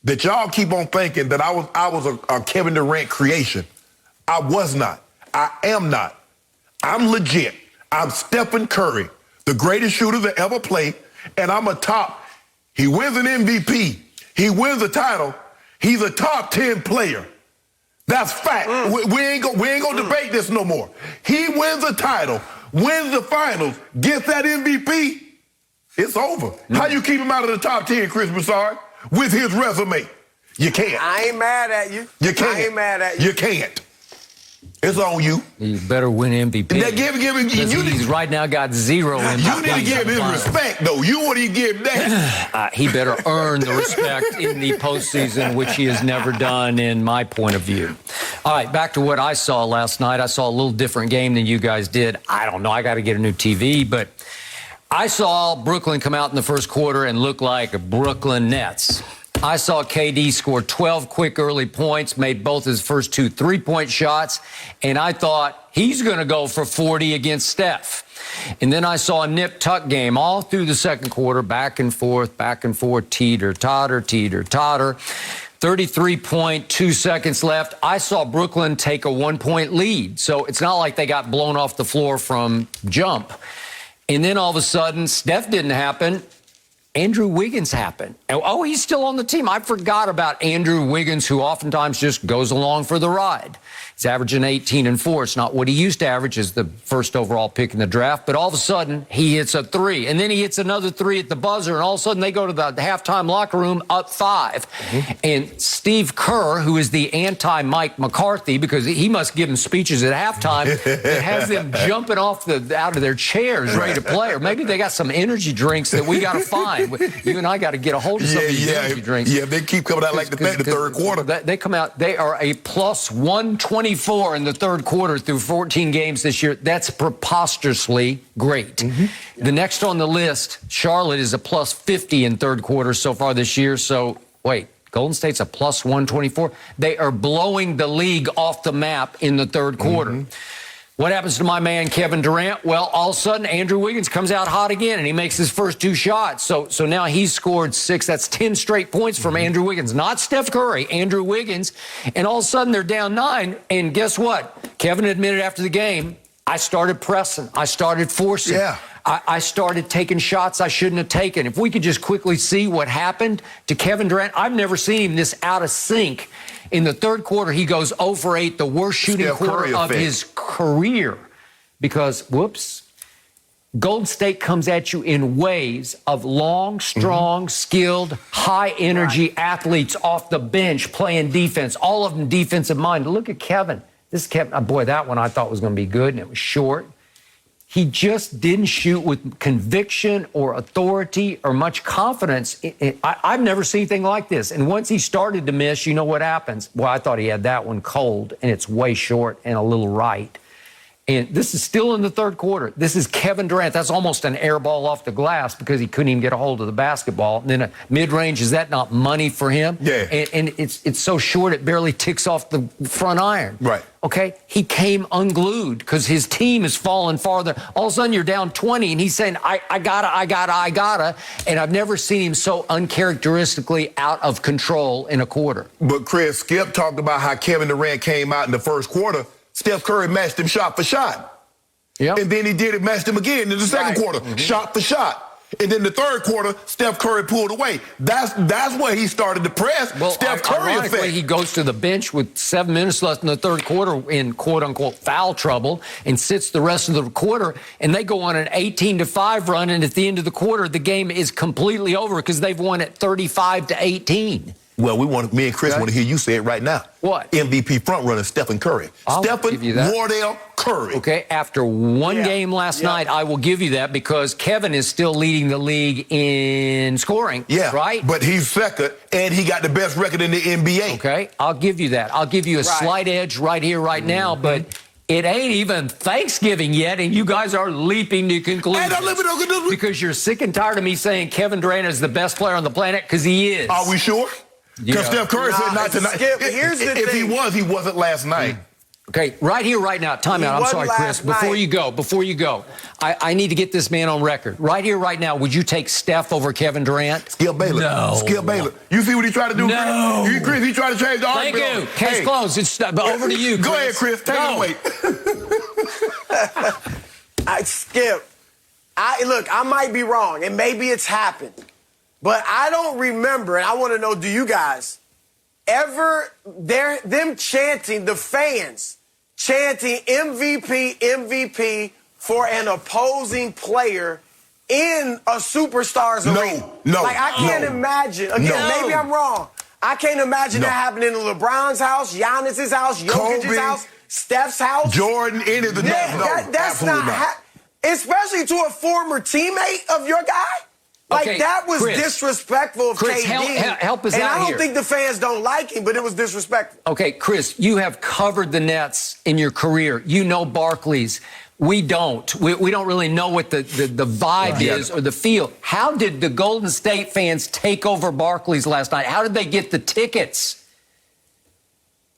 that y'all keep on thinking that I was a Kevin Durant creation. I was not. I am not. I'm legit. I'm Stephen Curry, the greatest shooter that ever played, and I'm a top. He wins an MVP. He wins a title. He's a top 10 player. That's fact. We ain't gonna debate this no more. He wins a title, wins the finals, gets that MVP. It's over. How you keep him out of the top 10, Chris Broussard, with his resume? You can't. I ain't mad at you. You can't. I ain't mad at you. You can't. It's on you. You better win MVP. He's right now got 0 MVP. You need to give him respect, though. You want to give him that. He better earn the respect in the postseason, which he has never done in my point of view. All right, back to what I saw last night. I saw a little different game than you guys did. I don't know. I got to get a new TV, but I saw Brooklyn come out in the first quarter and look like Brooklyn Nets. I saw KD score 12 quick early points, made both his first 2 3-point shots, and I thought he's going to go for 40 against Steph. And then I saw a nip-tuck game all through the second quarter, back and forth, teeter-totter, teeter-totter. 33.2 seconds left. I saw Brooklyn take a 1-point lead, so it's not like they got blown off the floor from jump. And then all of a sudden, Steph didn't happen. Andrew Wiggins happened. Oh, he's still on the team. I forgot about Andrew Wiggins, who oftentimes just goes along for the ride. He's averaging 18 and 4. It's not what he used to average as the first overall pick in the draft, but all of a sudden he hits a 3, and then he hits another 3 at the buzzer, and all of a sudden they go to the halftime locker room up 5. And Steve Kerr, who is the anti-Mike McCarthy, because he must give them speeches at halftime that has them jumping off out of their chairs ready to play, or maybe they got some energy drinks that we got to find. You and I got to get a hold of some of these energy drinks. Yeah, they keep coming out like that in the third quarter. They come out, they are a plus 124 in the third quarter through 14 games this year. That's preposterously great. The next on the list, Charlotte, is a plus 50 in third quarter so far this year. So, wait, Golden State's a plus 124. They are blowing the league off the map in the third quarter. What happens to my man Kevin Durant? Well, all of a sudden, Andrew Wiggins comes out hot again, and he makes his first 2 shots. So now he's scored 6. That's 10 straight points from Andrew Wiggins. Not Steph Curry, Andrew Wiggins. And all of a sudden, they're down 9. And guess what? Kevin admitted after the game, I started pressing. I started forcing. Yeah. I started taking shots I shouldn't have taken. If we could just quickly see what happened to Kevin Durant, I've never seen him this out of sync. In the third quarter, he goes 0 for 8, the worst shooting quarter of his career. Because, Golden State comes at you in waves of long, strong, skilled, high-energy athletes off the bench playing defense, all of them defensive minded. Look at Kevin. This Kevin, boy, that one I thought was going to be good, and it was short. He just didn't shoot with conviction or authority or much confidence. I've never seen anything like this. And once he started to miss, you know what happens? Well, I thought he had that one cold, and it's way short and a little right. And this is still in the third quarter. This is Kevin Durant. That's almost an air ball off the glass because he couldn't even get a hold of the basketball. And then a mid-range, is that not money for him? Yeah. And it's so short it barely ticks off the front iron. Right. Okay? He came unglued because his team is falling farther. All of a sudden, you're down 20, and he's saying, I gotta. And I've never seen him so uncharacteristically out of control in a quarter. But Chris, Skip talked about how Kevin Durant came out in the first quarter. Steph Curry matched him shot for shot. Yep. And then he matched him again in the second quarter, shot for shot. And then the third quarter, Steph Curry pulled away. That's where he started to press. Well, Steph Curry ironically, effect. he goes to the bench with 7 minutes left in the third quarter in quote-unquote foul trouble and sits the rest of the quarter, and they go on an 18-5 run, and at the end of the quarter, the game is completely over because they've won at 35-18. Well, me and Chris want to hear you say it right now. What? MVP frontrunner Stephen Curry. I'll give you that. Wardell Curry. Okay, after one game last night, I will give you that because Kevin is still leading the league in scoring. Yeah, right? But he's second, and he got the best record in the NBA. Okay, I'll give you that. I'll give you a slight edge right here, right now, but it ain't even Thanksgiving yet, and you guys are leaping to conclusions. Because you're sick and tired of me saying Kevin Durant is the best player on the planet, because he is. Are we sure? Because Steph Curry said not tonight. Skip, here's the thing. If he wasn't last night. Okay, right here, right now. Time out. I'm sorry, Chris. Before you go, I need to get this man on record. Right here, right now, would you take Steph over Kevin Durant? Skip Bayless. No. Skip Bayless. You see what he tried to do? No. Chris, he tried to change the argument. Thank you. Case closed. It's over to you, Chris. Go ahead, Chris. Take it away. Skip, I might be wrong, and maybe it's happened. But I don't remember, and I want to know, do you guys ever, them chanting, the fans chanting MVP, MVP for an opposing player in a superstar's arena? No. Like, I can't imagine. Again, maybe I'm wrong. I can't imagine that happening in LeBron's house, Giannis's house, Jokic's house, Steph's house. Jordan, any of the that's not especially to a former teammate of your guy. Like, that was disrespectful of KD. Help us out here. And I don't think the fans don't like him, but it was disrespectful. Okay, Chris, you have covered the Nets in your career. You know Barkley's. We don't. We don't really know what the vibe is or the feel. How did the Golden State fans take over Barkley's last night? How did they get the tickets?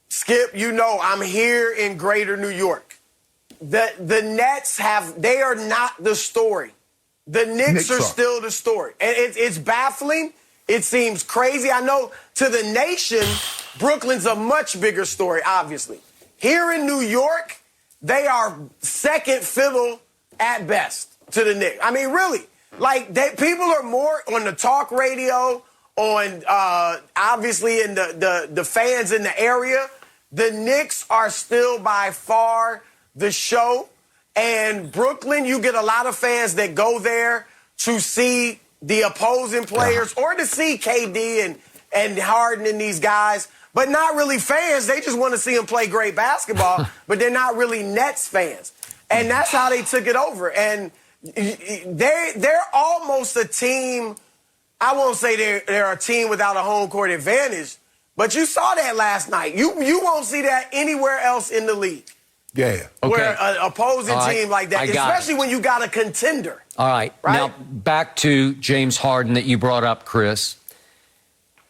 Skip, you know I'm here in greater New York. The Nets they are not the story. The Knicks are still the story. And it's baffling. It seems crazy. I know to the nation, Brooklyn's a much bigger story, obviously. Here in New York, they are second fiddle at best to the Knicks. I mean, really. Like, people are more on the talk radio, on obviously in the fans in the area. The Knicks are still by far the show. And Brooklyn, you get a lot of fans that go there to see the opposing players or to see KD and Harden and these guys, but not really fans. They just want to see them play great basketball, but they're not really Nets fans. And that's how they took it over. And they're almost a team. I won't say they're a team without a home court advantage, but you saw that last night. You won't see that anywhere else in the league. Yeah. Where an opposing team like that, especially when you got a contender. All right. Now, back to James Harden that you brought up, Chris.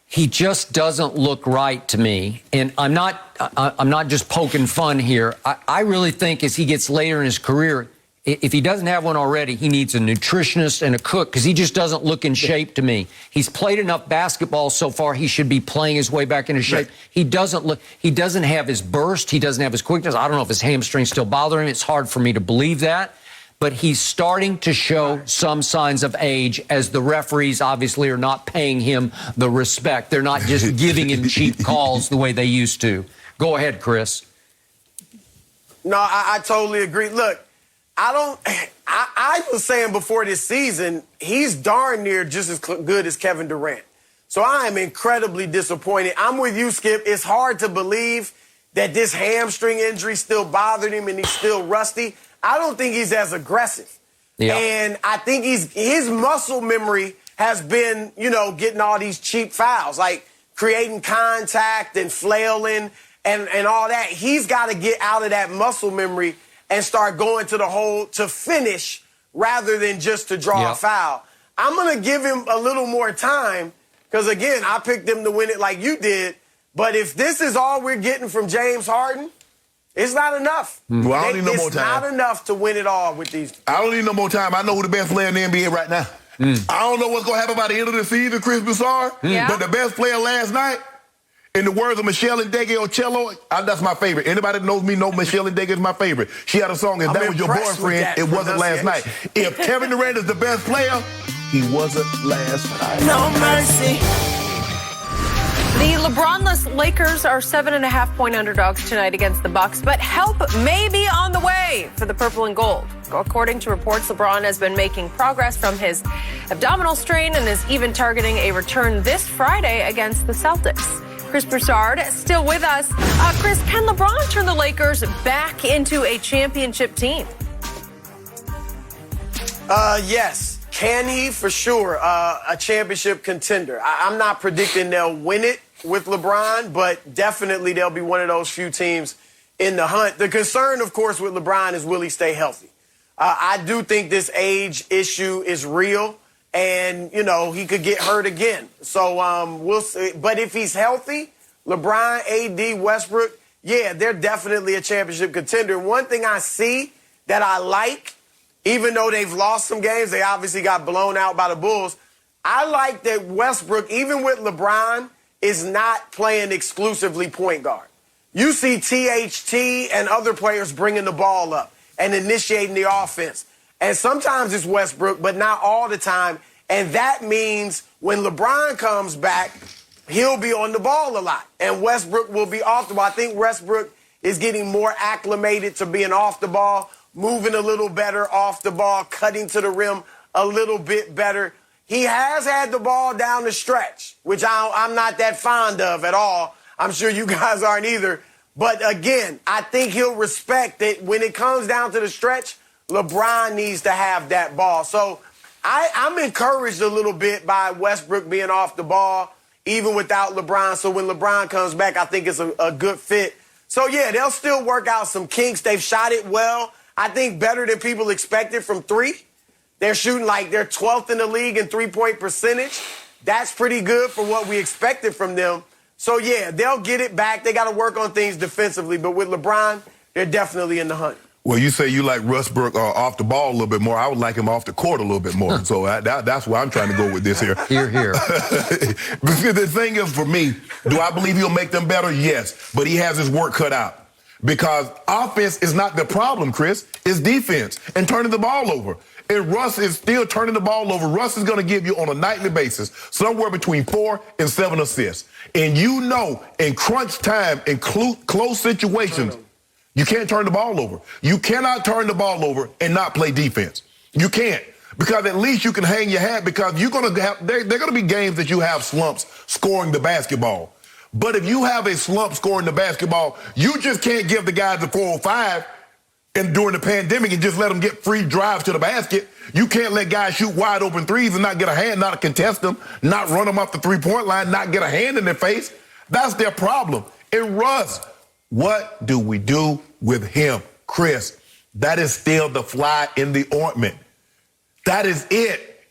He just doesn't look right to me. And I'm not just poking fun here. I really think as he gets later in his career, if he doesn't have one already, he needs a nutritionist and a cook because he just doesn't look in shape to me. He's played enough basketball so far. He should be playing his way back into shape. He doesn't have his burst. He doesn't have his quickness. I don't know if his hamstrings still bother him. It's hard for me to believe that. But he's starting to show some signs of age as the referees obviously are not paying him the respect. They're not just giving him cheap calls the way they used to. Go ahead, Chris. No, I totally agree. Look, I was saying before this season, he's darn near just as good as Kevin Durant. So I am incredibly disappointed. I'm with you, Skip. It's hard to believe that this hamstring injury still bothered him and he's still rusty. I don't think he's as aggressive. Yeah. And I think his muscle memory has been, getting all these cheap fouls, like creating contact and flailing and all that. He's got to get out of that muscle memory and start going to the hole to finish rather than just to draw a foul. I'm going to give him a little more time because, again, I picked him to win it like you did. But if this is all we're getting from James Harden, it's not enough. Well, I don't need no more time. It's not enough to win it all with these. I don't need no more time. I know who the best player in the NBA right now. I don't know what's going to happen by the end of the season, Chris Broussard, but the best player last night, in the words of Michelle Ndegeocello, that's my favorite. Anybody that knows me know Michelle Ndege is my favorite. She had a song, If That Was Your Boyfriend, It Wasn't Last Night. If Kevin Durant is the best player, he wasn't last night. No mercy. The LeBron-less Lakers are 7.5-point underdogs tonight against the Bucks, but help may be on the way for the purple and gold. According to reports, LeBron has been making progress from his abdominal strain and is even targeting a return this Friday against the Celtics. Chris Broussard still with us. Chris, can LeBron turn the Lakers back into a championship team? Yes. Can he? For sure. A championship contender. I'm not predicting they'll win it with LeBron, but definitely they'll be one of those few teams in the hunt. The concern, of course, with LeBron is will he stay healthy? I do think this age issue is real, and, you know, he could get hurt again. So we'll see. But if he's healthy, LeBron, AD, Westbrook, yeah, they're definitely a championship contender. One thing I see that I like, even though they've lost some games, they obviously got blown out by the Bulls, I like that Westbrook, even with LeBron, is not playing exclusively point guard. You see THT and other players bringing the ball up and initiating the offense. And sometimes it's Westbrook, but not all the time. And that means when LeBron comes back, he'll be on the ball a lot. And Westbrook will be off the ball. I think Westbrook is getting more acclimated to being off the ball, moving a little better off the ball, cutting to the rim a little bit better. He has had the ball down the stretch, which I'm not that fond of at all. I'm sure you guys aren't either. But again, I think he'll respect that when it comes down to the stretch, LeBron needs to have that ball. So I'm encouraged a little bit by Westbrook being off the ball, even without LeBron. So when LeBron comes back, I think it's a good fit. So, yeah, they'll still work out some kinks. They've shot it well. I think better than people expected from three. They're shooting like they're 12th in the league in three-point percentage. That's pretty good for what we expected from them. So, yeah, they'll get it back. They got to work on things defensively. But with LeBron, they're definitely in the hunt. Well, you say you like Westbrook off the ball a little bit more. I would like him off the court a little bit more. So that's why I'm trying to go with this here. Here. Because the thing is, for me, do I believe he'll make them better? Yes. But he has his work cut out. Because offense is not the problem, Chris. It's defense and turning the ball over. And Russ is still turning the ball over. Russ is going to give you on a nightly basis somewhere between 4 and 7 assists. And you know, in crunch time, in close situations, you can't turn the ball over. You cannot turn the ball over and not play defense. You can't. Because at least you can hang your hat because you're going to have, there are going to be games that you have slumps scoring the basketball. But if you have a slump scoring the basketball, you just can't give the guys the 405 and during the pandemic and just let them get free drives to the basket. You can't let guys shoot wide open threes and not get a hand, not contest them, not run them off the three-point line, not get a hand in their face. That's their problem. And Russ, what do we do with him? Chris, that is still the fly in the ointment. That is it.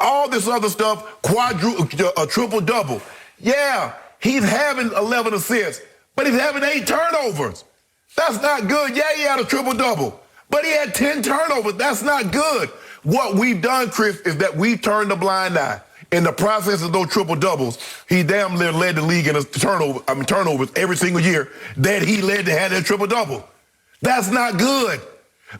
All this other stuff, a triple-double. Yeah, he's having 11 assists, but he's having 8 turnovers. That's not good. Yeah, he had a triple-double, but he had 10 turnovers. That's not good. What we've done, Chris, is that we've turned a blind eye. In the process of those triple-doubles, he damn near led the league in turnovers every single year that he led to have that triple-double. That's not good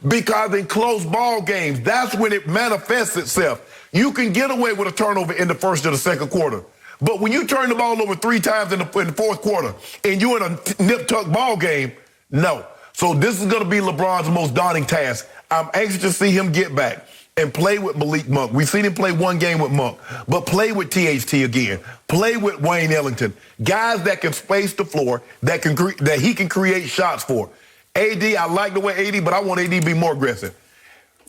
because in close ball games, that's when it manifests itself. You can get away with a turnover in the first or the second quarter. But when you turn the ball over 3 times in the fourth quarter and you're in a nip-tuck ball game, no. So this is going to be LeBron's most daunting task. I'm anxious to see him get back and play with Malik Monk. We've seen him play one game with Monk, but play with THT again. Play with Wayne Ellington. Guys that can space the floor, that he can create shots for. AD, I like the way AD, but I want AD to be more aggressive.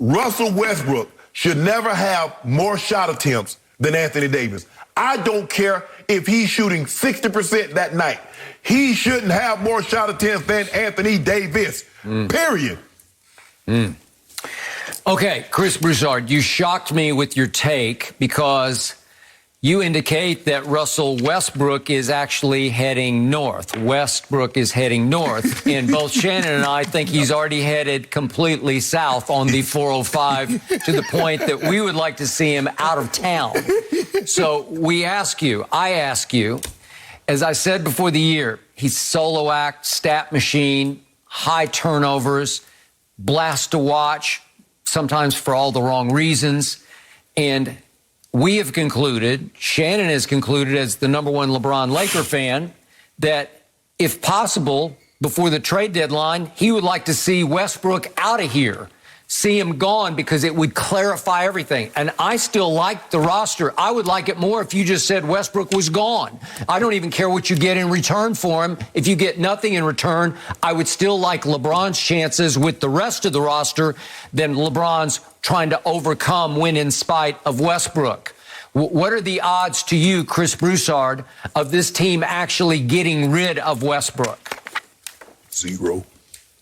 Russell Westbrook should never have more shot attempts than Anthony Davis. I don't care if he's shooting 60% that night. He shouldn't have more shot attempts than Anthony Davis, period. Okay, Chris Broussard, you shocked me with your take because you indicate that Russell Westbrook is actually heading north. Westbrook is heading north. And both Shannon and I think he's already headed completely south on the 405 to the point that we would like to see him out of town. So I ask you, as I said before the year, he's solo act, stat machine, high turnovers, blast to watch, sometimes for all the wrong reasons. And we have concluded, Shannon has concluded as the number one LeBron Laker fan, that if possible, before the trade deadline, he would like to see Westbrook out of here, see him gone, because it would clarify everything. And I still like the roster. I would like it more if you just said Westbrook was gone. I don't even care what you get in return for him. If you get nothing in return, I would still like LeBron's chances with the rest of the roster than LeBron's trying to overcome win in spite of Westbrook. What are the odds to you, Chris Broussard, of this team actually getting rid of Westbrook? 0.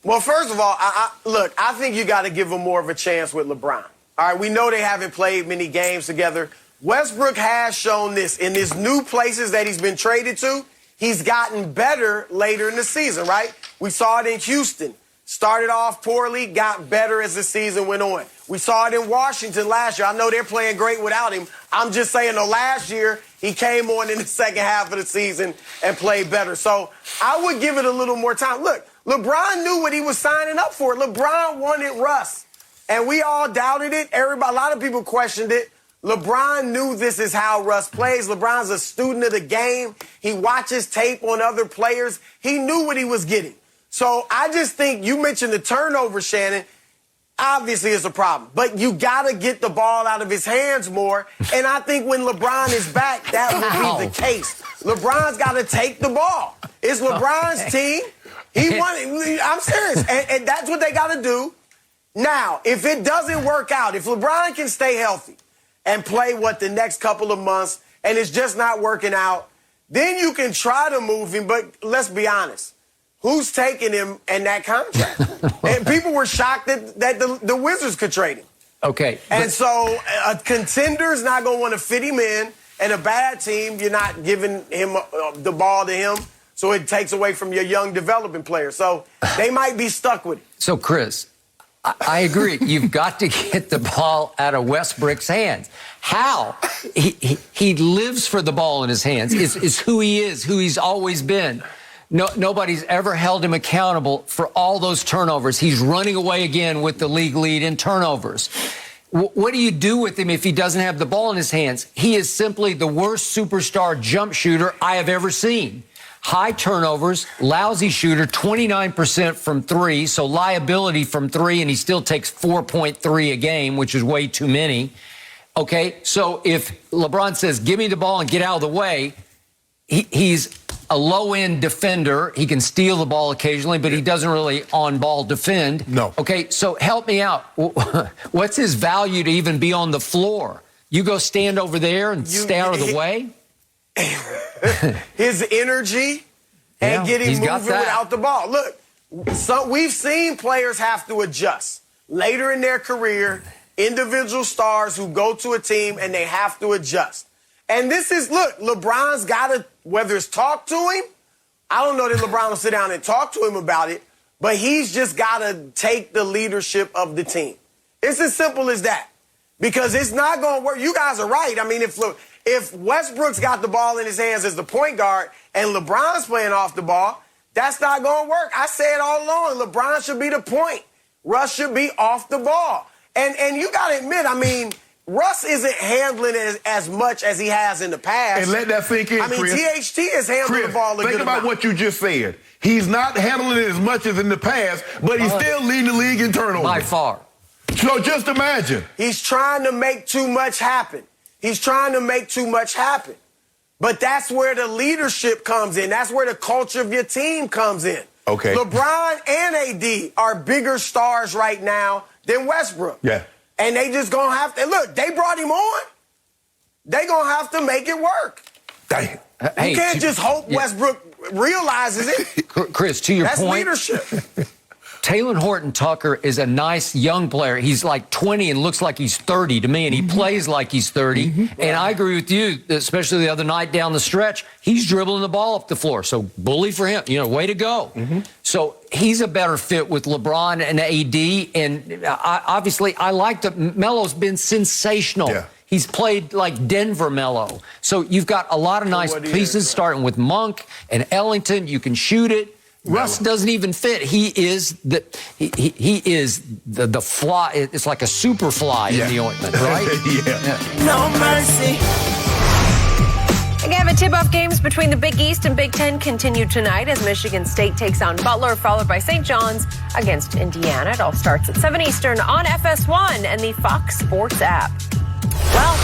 Well, first of all, look, I think you got to give him more of a chance with LeBron. All right, we know they haven't played many games together. Westbrook has shown this in his new places that he's been traded to. He's gotten better later in the season, right? We saw it in Houston. Started off poorly, got better as the season went on. We saw it in Washington last year. I know they're playing great without him. I'm just saying, last year, he came on in the second half of the season and played better. So I would give it a little more time. Look, LeBron knew what he was signing up for. LeBron wanted Russ, and we all doubted it. A lot of people questioned it. LeBron knew this is how Russ plays. LeBron's a student of the game. He watches tape on other players. He knew what he was getting. So I just think you mentioned the turnover, Shannon. Obviously, it's a problem. But you got to get the ball out of his hands more. And I think when LeBron is back, that will be the case. LeBron's got to take the ball. It's LeBron's team. He won it. I'm serious. And that's what they got to do. Now, if it doesn't work out, if LeBron can stay healthy and play the next couple of months, and it's just not working out, then you can try to move him. But let's be honest. Who's taking him and that contract? And people were shocked that the Wizards could trade him. Okay. And so a contender's not going to want to fit him in, and a bad team, you're not giving him the ball to him, so it takes away from your young developing player. So they might be stuck with it. So, Chris, I agree. You've got to get the ball out of Westbrook's hands. How? He lives for the ball in his hands. It's who he is, who he's always been. Nobody's ever held him accountable for all those turnovers. He's running away again with the league lead in turnovers. What do you do with him if he doesn't have the ball in his hands? He is simply the worst superstar jump shooter I have ever seen. High turnovers, lousy shooter, 29% from three, so liability from three, and he still takes 4.3 a game, which is way too many. Okay, so if LeBron says, give me the ball and get out of the way, he's a low-end defender. He can steal the ball occasionally, but he doesn't really on-ball defend. No. Okay, so help me out. What's his value to even be on the floor? You go stand over there and stay out of the way? His energy and getting moving without the ball. Look, so we've seen players have to adjust. Later in their career, individual stars who go to a team and they have to adjust. And this is, look, LeBron's got to, whether it's talk to him, I don't know that LeBron will sit down and talk to him about it, but he's just got to take the leadership of the team. It's as simple as that. Because it's not going to work. You guys are right. I mean, if Westbrook's got the ball in his hands as the point guard and LeBron's playing off the ball, that's not going to work. I say it all along. LeBron should be the point. Russ should be off the ball. And you got to admit, I mean, Russ isn't handling it as much as he has in the past. And let that sink in, I mean, Chris. THT is handling the ball a good Think about amount. what you just said. He's not handling it as much as in the past, but he's still leading the league in turnovers. By far. So just imagine. He's trying to make too much happen. He's trying to make too much happen. But that's where the leadership comes in. That's where the culture of your team comes in. Okay. LeBron and AD are bigger stars right now than Westbrook. Yeah. And they just going to have to, look, they brought him on. They going to have to make it work. Damn. You can't just hope Westbrook realizes it. Chris, to your point. That's leadership. Taylor Horton-Tucker is a nice young player. He's like 20 and looks like he's 30 to me, and he plays like he's 30. And I agree with you, especially the other night down the stretch. He's dribbling the ball up the floor. So bully for him. Way to go. So he's a better fit with LeBron and AD. And obviously, I like that. Melo's been sensational. Yeah. He's played like Denver Melo. So you've got a lot of nice pieces, starting with Monk and Ellington. You can shoot it. Russ doesn't even fit. He is the fly. It's like a super fly in the ointment, right? No mercy. Again, the tip-off games between the Big East and Big Ten continue tonight as Michigan State takes on Butler, followed by St. John's against Indiana. It all starts at 7 Eastern on FS1 and the Fox Sports app. Well,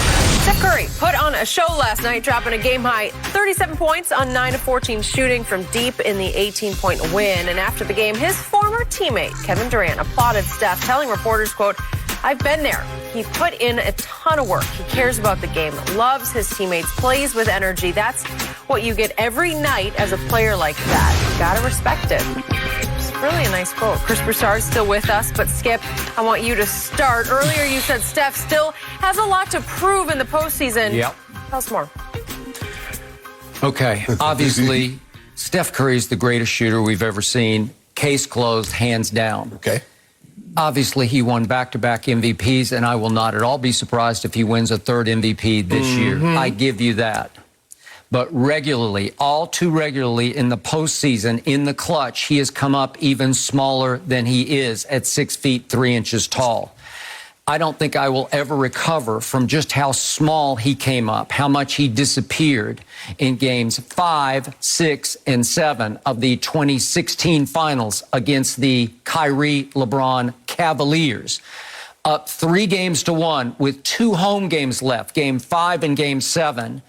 Steph Curry put on a show last night, dropping a game-high 37 points on 9 of 14 shooting from deep in the 18-point win. And after the game, his former teammate, Kevin Durant, applauded Steph, telling reporters, quote, "I've been there. He's put in a ton of work. He cares about the game, loves his teammates, plays with energy. That's what you get every night as a player like that. You gotta respect it." It's really a nice quote. Chris Broussard still with us, but Skip, I want you to start. Earlier you said Steph still has a lot to prove in the postseason. Yep. Tell us more. Okay, obviously, Steph Curry is the greatest shooter we've ever seen. Case closed, hands down. Okay. Obviously, he won back-to-back MVPs, and I will not at all be surprised if he wins a third MVP this year. I give you that. But regularly, all too regularly in the postseason, in the clutch, he has come up even smaller than he is at 6 feet 3 inches tall. I don't think I will ever recover from just how small he came up, how much he disappeared in games 5, 6, and 7 of the 2016 finals against the Kyrie LeBron Cavaliers. Up 3-1 with 2 home games left, game 5 and game 7.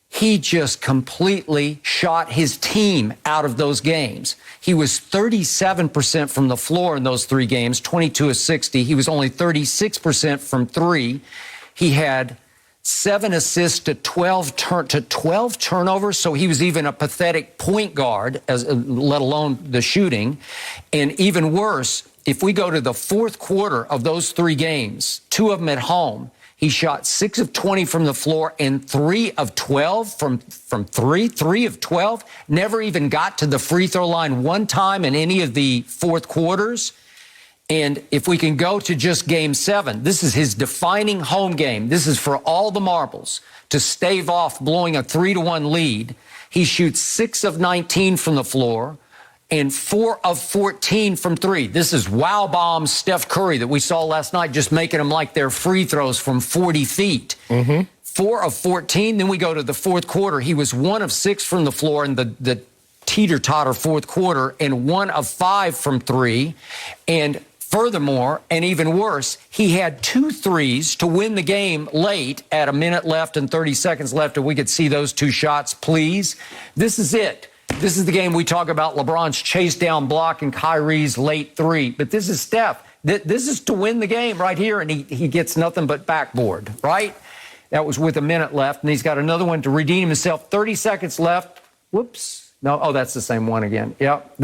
He just completely shot his team out of those games. He was 37% from the floor in those 3 games, 22 of 60. He was only 36% from 3. He had 7 assists to 12 turnovers, so he was even a pathetic point guard, let alone the shooting. And even worse, if we go to the fourth quarter of those 3 games, 2 of them at home, he shot 6 of 20 from the floor and 3 of 12 from 3 of 12. Never even got to the free throw line one time in any of the fourth quarters. And if we can go to just game 7, this is his defining home game. This is for all the marbles to stave off blowing a 3-1 lead. He shoots 6 of 19 from the floor and 4 of 14 from 3. This is wow bomb Steph Curry that we saw last night, just making them like their free throws from 40 feet. 4 of 14. Then we go to the fourth quarter. He was 1 of 6 from the floor in the teeter-totter fourth quarter and 1 of 5 from 3. And furthermore, and even worse, he had 2 threes to win the game late at a minute left and 30 seconds left. If we could see those 2 shots, please. This is it. This is the game we talk about LeBron's chase down block and Kyrie's late 3. But this is Steph. This is to win the game right here, and he gets nothing but backboard, right? That was with a minute left, and he's got another one to redeem himself. 30 seconds left. Whoops. No, oh, that's the same one again. Yep.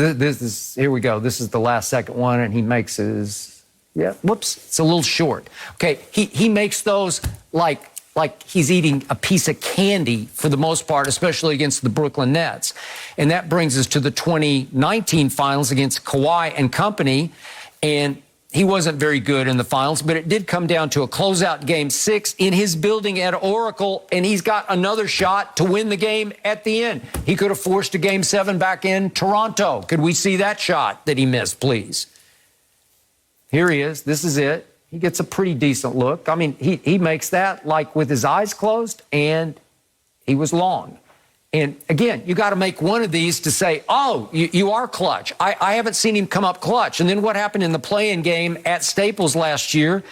Here we go. This is the last second one, and he makes his, whoops. It's a little short. Okay, he makes those like he's eating a piece of candy for the most part, especially against the Brooklyn Nets. And that brings us to the 2019 finals against Kawhi and company. And he wasn't very good in the finals, but it did come down to a closeout game 6 in his building at Oracle, and he's got another shot to win the game at the end. He could have forced a game 7 back in Toronto. Could we see that shot that he missed, please? Here he is. This is it. He gets a pretty decent look. I mean, he makes that like with his eyes closed, and he was long. And again, you got to make one of these to say, oh, you are clutch. I haven't seen him come up clutch. And then what happened in the play-in game at Staples last year?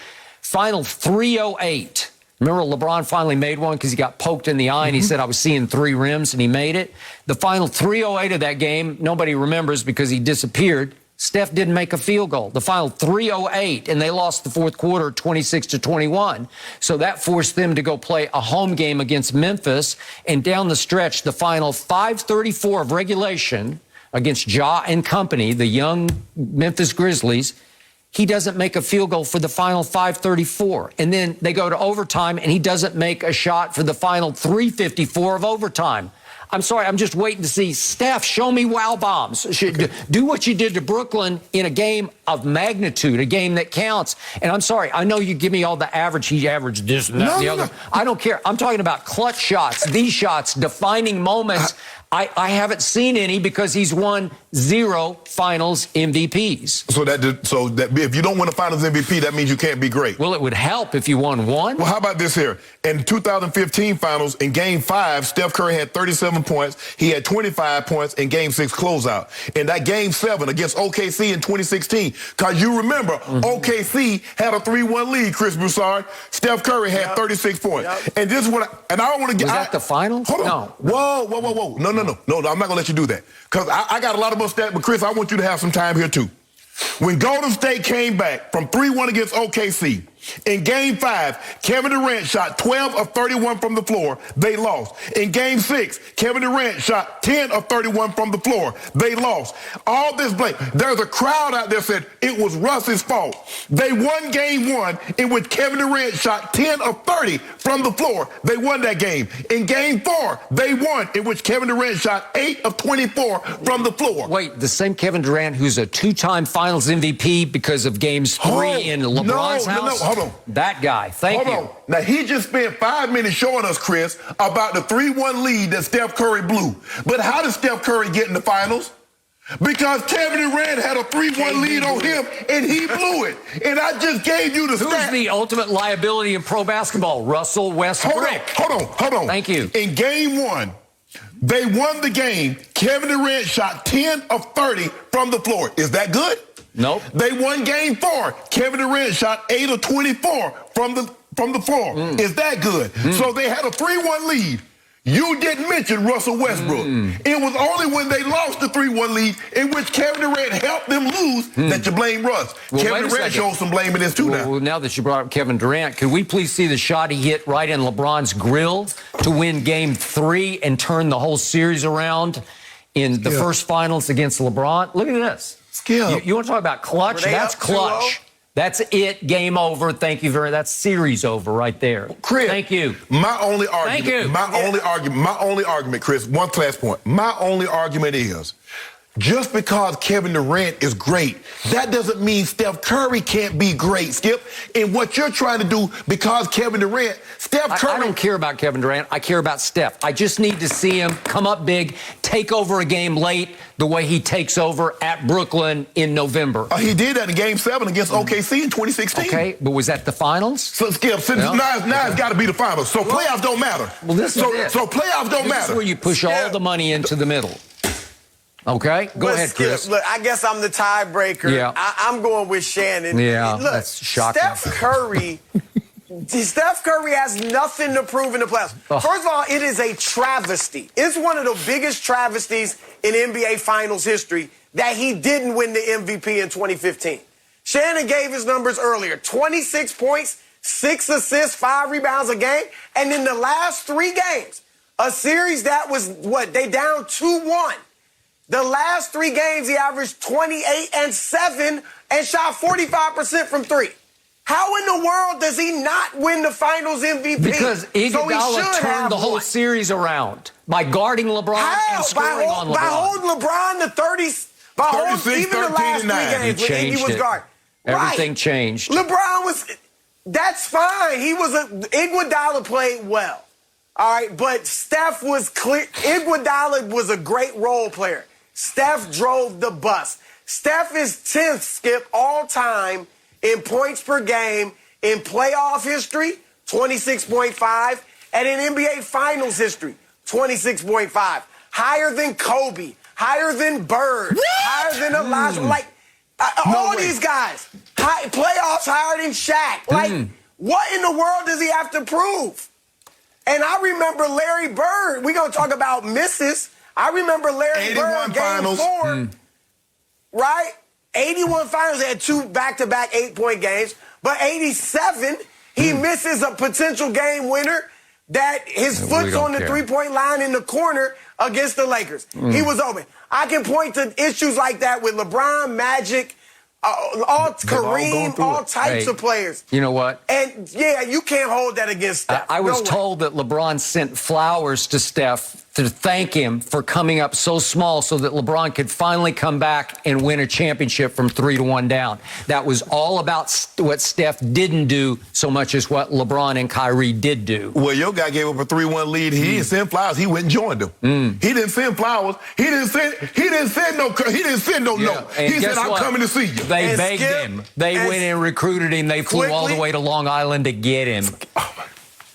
Final 308. Remember, LeBron finally made one because he got poked in the eye, and he said, I was seeing 3 rims, and he made it. The final 308 of that game, nobody remembers because he disappeared. Steph didn't make a field goal. The final 308, and they lost the fourth quarter 26-21. So that forced them to go play a home game against Memphis. And down the stretch, the final 5:34 of regulation against Ja and company, the young Memphis Grizzlies, he doesn't make a field goal for the final 5:34. And then they go to overtime, and he doesn't make a shot for the final 3:54 of overtime. I'm sorry, I'm just waiting to see, Steph, show me wow bombs. Do what you did to Brooklyn in a game of magnitude, a game that counts. And I'm sorry, I know you give me all the average, he averaged this and that and the other. I don't care. I'm talking about clutch shots, these shots, defining moments. I haven't seen any because he's won 0 Finals MVPs. So that if you don't win a Finals MVP, that means you can't be great. Well, it would help if you won one. Well, how about this here? In 2015 Finals, in Game 5, Steph Curry had 37 points. He had 25 points in Game 6 closeout. In that Game 7 against OKC in 2016, because you remember, OKC had a 3-1 lead, Chris Broussard. Steph Curry had 36 points. And this is what I don't want to get. Was that the Finals? Hold on. No. Whoa. No, I'm not going to let you do that. Because I got a lot of more stats, but Chris, I want you to have some time here too. When Golden State came back from 3-1 against OKC, in Game 5, Kevin Durant shot 12 of 31 from the floor. They lost. In Game 6, Kevin Durant shot 10 of 31 from the floor. They lost. All this blame. There's a crowd out there said it was Russ's fault. They won Game 1 in which Kevin Durant shot 10 of 30 from the floor. They won that game. In Game 4, they won in which Kevin Durant shot 8 of 24 from the floor. Wait, the same Kevin Durant who's a 2-time Finals MVP because of Games 3 in LeBron's house? Hold on. That guy. Thank you. Hold on. Now, he just spent 5 minutes showing us, Chris, about the 3-1 lead that Steph Curry blew. But how did Steph Curry get in the Finals? Because Kevin Durant had a 3-1 lead on him, and he blew it. And I just gave you the stat. Who's the ultimate liability in pro basketball? Russell Westbrook. Hold on. Thank you. In Game 1, they won the game. Kevin Durant shot 10 of 30 from the floor. Is that good? Nope. They won Game 4. Kevin Durant shot 8 of 24 from the floor. Is that good? So they had a 3-1 lead. You didn't mention Russell Westbrook. It was only when they lost the 3-1 lead in which Kevin Durant helped them lose that you blame Russ. Well, Kevin Durant showed some blame in this too now. Well, now that you brought up Kevin Durant, could we please see the shot he hit right in LeBron's grill to win Game 3 and turn the whole series around in the first Finals against LeBron? Look at this. Skip. You want to talk about clutch? That's clutch. That's it. Game over. Thank you very much. That's series over right there. Chris, thank you. My only argument. Thank you. My only argument, Chris, one class point. My only argument is just because Kevin Durant is great, that doesn't mean Steph Curry can't be great, Skip. And what you're trying to do, because Kevin Durant, Steph Curry... I don't care about Kevin Durant. I care about Steph. I just need to see him come up big, take over a game late the way he takes over at Brooklyn in November. He did that in Game 7 against OKC in 2016. Okay, but was that the Finals? So, Skip, now it's got to be the Finals. So playoffs don't matter. Well, this is it. So playoffs don't matter. This is where you push all the money into the middle. Okay, go ahead, Chris. Look, I guess I'm the tiebreaker. Yeah. I'm going with Shannon. Yeah, look, that's shocking. Steph Curry has nothing to prove in the playoffs. First of all, it is a travesty. It's one of the biggest travesties in NBA Finals history that he didn't win the MVP in 2015. Shannon gave his numbers earlier. 26 points, 6 assists, 5 rebounds a game. And in the last 3 games, a series that was, they down 2-1. The last 3 games, he averaged 28 and 7 and shot 45% from 3. How in the world does he not win the Finals MVP? Because Iguodala turned the whole series around by guarding LeBron and scoring on LeBron. By holding LeBron to 30s, by holding even the last 3 games when he was guarding. Everything changed. LeBron that's fine. Iguodala played well. All right, but Steph was clear. Iguodala was a great role player. Steph drove the bus. Steph is 10th, Skip, all time in points per game in playoff history, 26.5, and in NBA Finals history, 26.5. Higher than Kobe, higher than Bird, higher than Elijah. All these guys. Playoffs higher than Shaq. What in the world does he have to prove? And I remember Larry Bird. We're going to talk about misses. I remember Larry Bird, Game 4, right? 81 Finals, had 2 back-to-back 8-point games. But 87, he misses a potential game winner that his foot's on the 3-point line in the corner against the Lakers. He was open. I can point to issues like that with LeBron, Magic, Kareem, all types of players. You know what? And, yeah, you can't hold that against Steph. I was told that LeBron sent flowers to Steph to thank him for coming up so small so that LeBron could finally come back and win a championship from 3-1 down. That was all about what Steph didn't do so much as what LeBron and Kyrie did do. Well, your guy gave up a 3-1 lead. He didn't send flowers. He went and joined them. He didn't send flowers. He didn't send no note. He said, I'm coming to see you. They begged him. They went and recruited him. They flew all the way to Long Island to get him.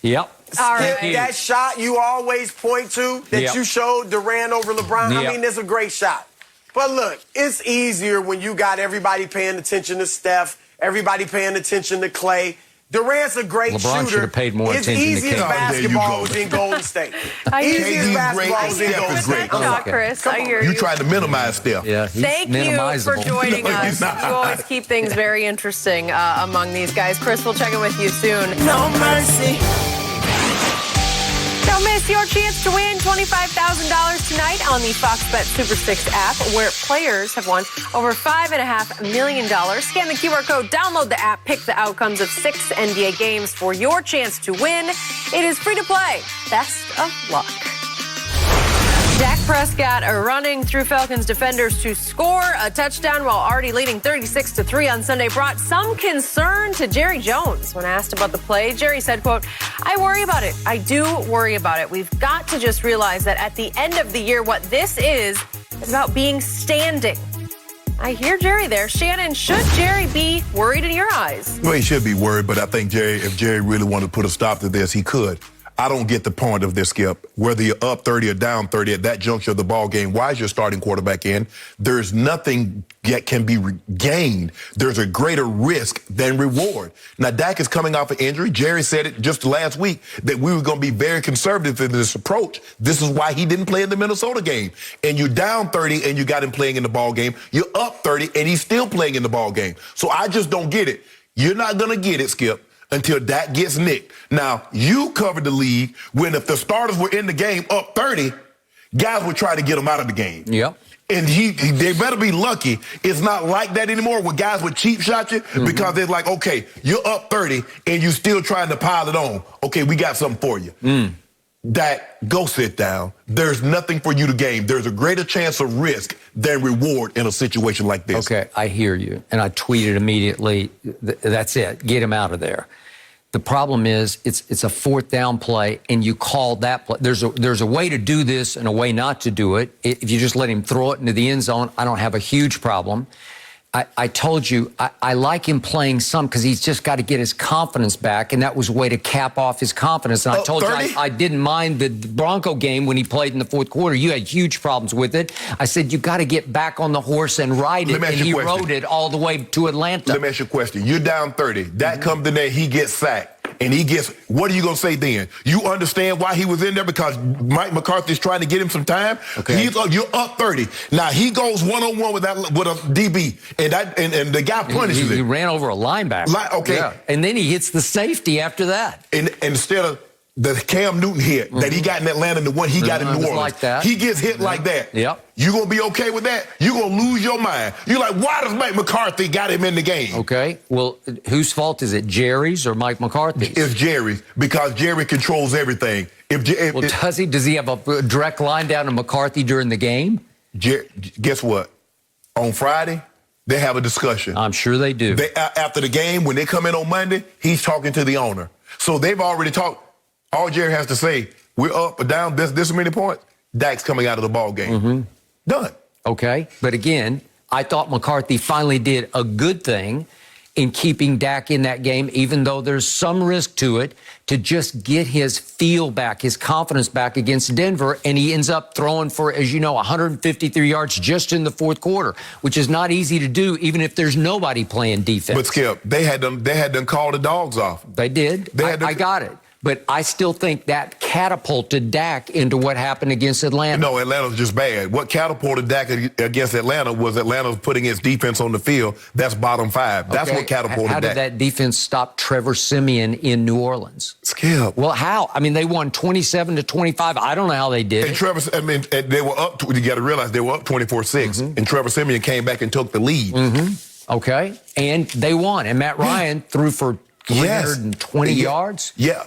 Yep. All right. That shot you always point to that you showed Durant over LeBron, I mean, it's a great shot. But look, it's easier when you got everybody paying attention to Steph, everybody paying attention to Clay. Durant's a great shooter. LeBron should have paid more attention to His easiest Clay. basketball was in Golden State. Easiest basketball was in Golden State. Chris, I hear you. You tried to minimize Steph. Yeah, Thank you for joining us. You always keep things very interesting among these guys. Chris, we'll check in with you soon. No mercy. Don't miss your chance to win $25,000 tonight on the Fox Bet Super 6 app, where players have won over $5.5 million. Scan the QR code, download the app, pick the outcomes of 6 NBA games for your chance to win. It is free to play. Best of luck. Dak Prescott running through Falcons defenders to score a touchdown while already leading 36-3 on Sunday brought some concern to Jerry Jones. When asked about the play, Jerry said, quote, I worry about it. I do worry about it. We've got to just realize that at the end of the year, what this is about being standing. I hear Jerry there. Shannon, should Jerry be worried in your eyes? Well, he should be worried, but I think if Jerry really wanted to put a stop to this, he could. I don't get the point of this, Skip. Whether you're up 30 or down 30 at that juncture of the ball game, why is your starting quarterback in? There's nothing that can be gained. There's a greater risk than reward. Now, Dak is coming off an injury. Jerry said it just last week that we were going to be very conservative in this approach. This is why he didn't play in the Minnesota game. And you're down 30 and you got him playing in the ball game. You're up 30 and he's still playing in the ball game. So I just don't get it. You're not going to get it, Skip, until Dak gets nicked. Now, you covered the league when if the starters were in the game up 30, guys would try to get them out of the game. Yep. And they better be lucky. It's not like that anymore where guys would cheap shot you because they're like, okay, you're up 30 and you're still trying to pile it on. Okay, we got something for you. Dak, go sit down. There's nothing for you to gain. There's a greater chance of risk than reward in a situation like this. Okay, I hear you. And I tweeted immediately, that's it. Get him out of there. The problem is it's a fourth down play, and you call that play. There's a way to do this and a way not to do it. If you just let him throw it into the end zone, I don't have a huge problem. I told you, I like him playing some because he's just got to get his confidence back, and that was a way to cap off his confidence. And I told you I didn't mind the Bronco game when he played in the fourth quarter. You had huge problems with it. I said, you got to get back on the horse and ride it, and he rode it all the way to Atlanta. Let me ask you a question. You're down 30. Dak comes in there, he gets sacked. And he gets, what are you going to say then? You understand why he was in there because Mike McCarthy's trying to get him some time? Okay. You're up 30. Now, he goes one-on-one with a DB, and the guy punishes He him. ran over a linebacker. Okay. Yeah. And then he hits the safety after that. And instead of the Cam Newton hit that he got in Atlanta and the one he got in New Orleans, like that. He gets hit like that. Yep. You going to be okay with that? You're going to lose your mind. You're like, why does Mike McCarthy got him in the game? Okay. Well, whose fault is it, Jerry's or Mike McCarthy's? It's Jerry's because Jerry controls everything. Does he? Does he have a direct line down to McCarthy during the game? Guess what? On Friday, they have a discussion. I'm sure they do. After the game, when they come in on Monday, he's talking to the owner. So they've already talked. All Jerry has to say, we're up or down this many points. Dak's coming out of the ball game. Done. Okay. But again, I thought McCarthy finally did a good thing in keeping Dak in that game, even though there's some risk to it, to just get his feel back, his confidence back against Denver. And he ends up throwing for, as you know, 153 yards just in the fourth quarter, which is not easy to do, even if there's nobody playing defense. But Skip, they had them call the dogs off. They did. I got it. But I still think that catapulted Dak into what happened against Atlanta. No, Atlanta's just bad. What catapulted Dak against Atlanta was Atlanta putting its defense on the field. That's bottom five. That's what catapulted Dak. How did that defense stop Trevor Siemian in New Orleans? Skip. Well, how? I mean, they won 27-25. I don't know how they did it. They were up. You got to realize they were up 24-6, and Trevor Siemian came back and took the lead. Okay, and they won. And Matt Ryan threw for 320 yards. Yeah.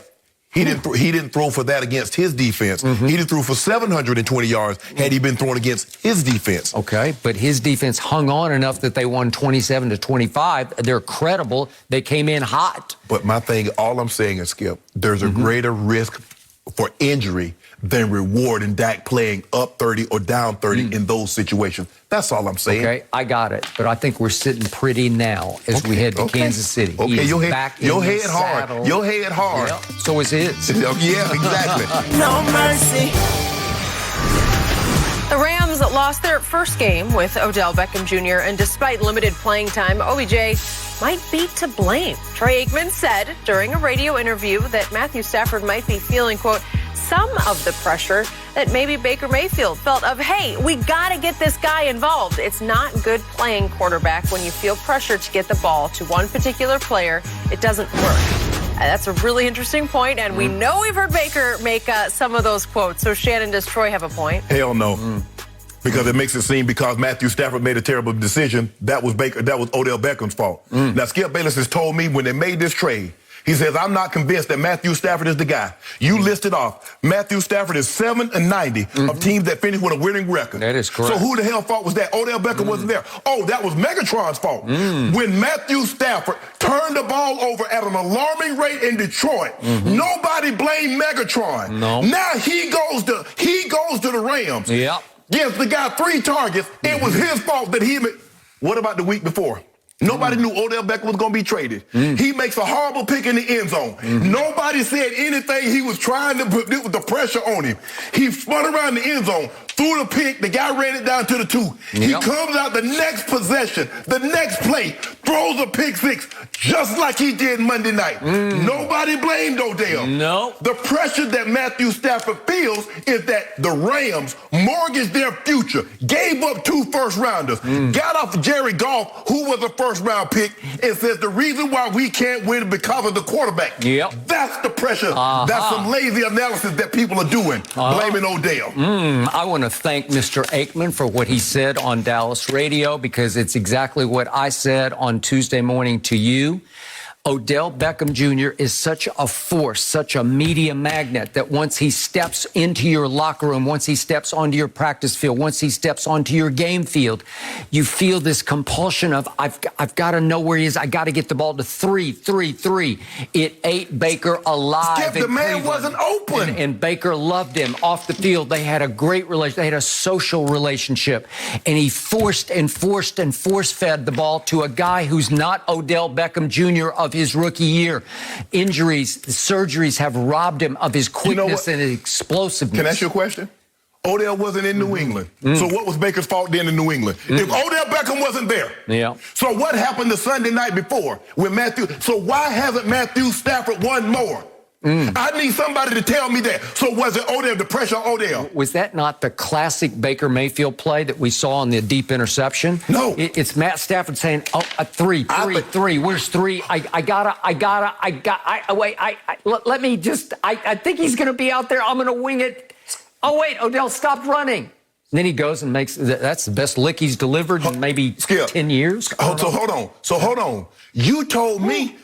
He didn't throw for that against his defense. He didn't throw for 720 yards had he been thrown against his defense. Okay, but his defense hung on enough that they won 27-25. They're credible. They came in hot. But my thing, all I'm saying is, Skip, there's a greater risk for injury than reward in Dak playing up 30 or down 30 in those situations. That's all I'm saying. Okay, I got it. But I think we're sitting pretty now as we head to Kansas City. Okay, He's your back in head the hard. saddle. Your head hard. Yep. So is his. Yeah, exactly. No mercy. The Rams lost their first game with Odell Beckham Jr., and despite limited playing time, OBJ might be to blame. Troy Aikman said during a radio interview that Matthew Stafford might be feeling, quote, some of the pressure that maybe Baker Mayfield felt of, hey, we got to get this guy involved. It's not good playing quarterback when you feel pressure to get the ball to one particular player. It doesn't work. That's a really interesting point, and we know we've heard Baker make some of those quotes. So, Shannon, does Troy have a point? Hell no. Because it makes it seem because Matthew Stafford made a terrible decision, that was Odell Beckham's fault. Now, Skip Bayless has told me when they made this trade, he says, I'm not convinced that Matthew Stafford is the guy. You listed off. Matthew Stafford is 7-90 of teams that finish with a winning record. That is correct. So who the hell fault was that? Odell Beckham wasn't there. Oh, that was Megatron's fault. When Matthew Stafford turned the ball over at an alarming rate in Detroit, nobody blamed Megatron. No. Now he goes to the Rams. Yep. Gives the guy 3 targets. It was his fault that he... What about the week before? Nobody knew Odell Beckham was going to be traded. He makes a horrible pick in the end zone. Nobody said anything. He was trying to put the pressure on him. He spun around the end zone, threw the pick. The guy ran it down to the 2. He comes out the next possession, the next play, throws a pick 6, just like he did Monday night. Nobody blamed Odell. No. The pressure that Matthew Stafford feels is that the Rams mortgaged their future, gave up 2 first-rounders, got off Jerry Goff, who was a first-round pick, and says the reason why we can't win is because of the quarterback. Yep. That's the pressure. That's some lazy analysis that people are doing, blaming Odell. I want to thank Mr. Aikman for what he said on Dallas radio, because it's exactly what I said on Tuesday morning to you. Odell Beckham Jr. is such a force, such a media magnet, that once he steps into your locker room, once he steps onto your practice field, once he steps onto your game field, you feel this compulsion of, I've got to know where he is. I got to get the ball to 3. It ate Baker alive. Skip, the man wasn't open. And Baker loved him off the field. They had a great relationship. They had a social relationship. And he force fed the ball to a guy who's not Odell Beckham Jr. of his rookie year. Injuries, surgeries have robbed him of his quickness and his explosiveness. Can I ask you a question? Odell wasn't in New England. So what was Baker's fault then in New England? If Odell Beckham wasn't there. Yeah. So what happened the Sunday night before when so why hasn't Matthew Stafford won more? I need somebody to tell me that. So was it Odell, the pressure on Odell? Was that not the classic Baker Mayfield play that we saw on the deep interception? No. It's Matt Stafford saying, oh, 3. Where's 3? Let me just, I think he's going to be out there. I'm going to wing it. Oh, wait, Odell stopped running. And then he goes and makes, that's the best lick he's delivered in maybe 10 years. So hold on. You told me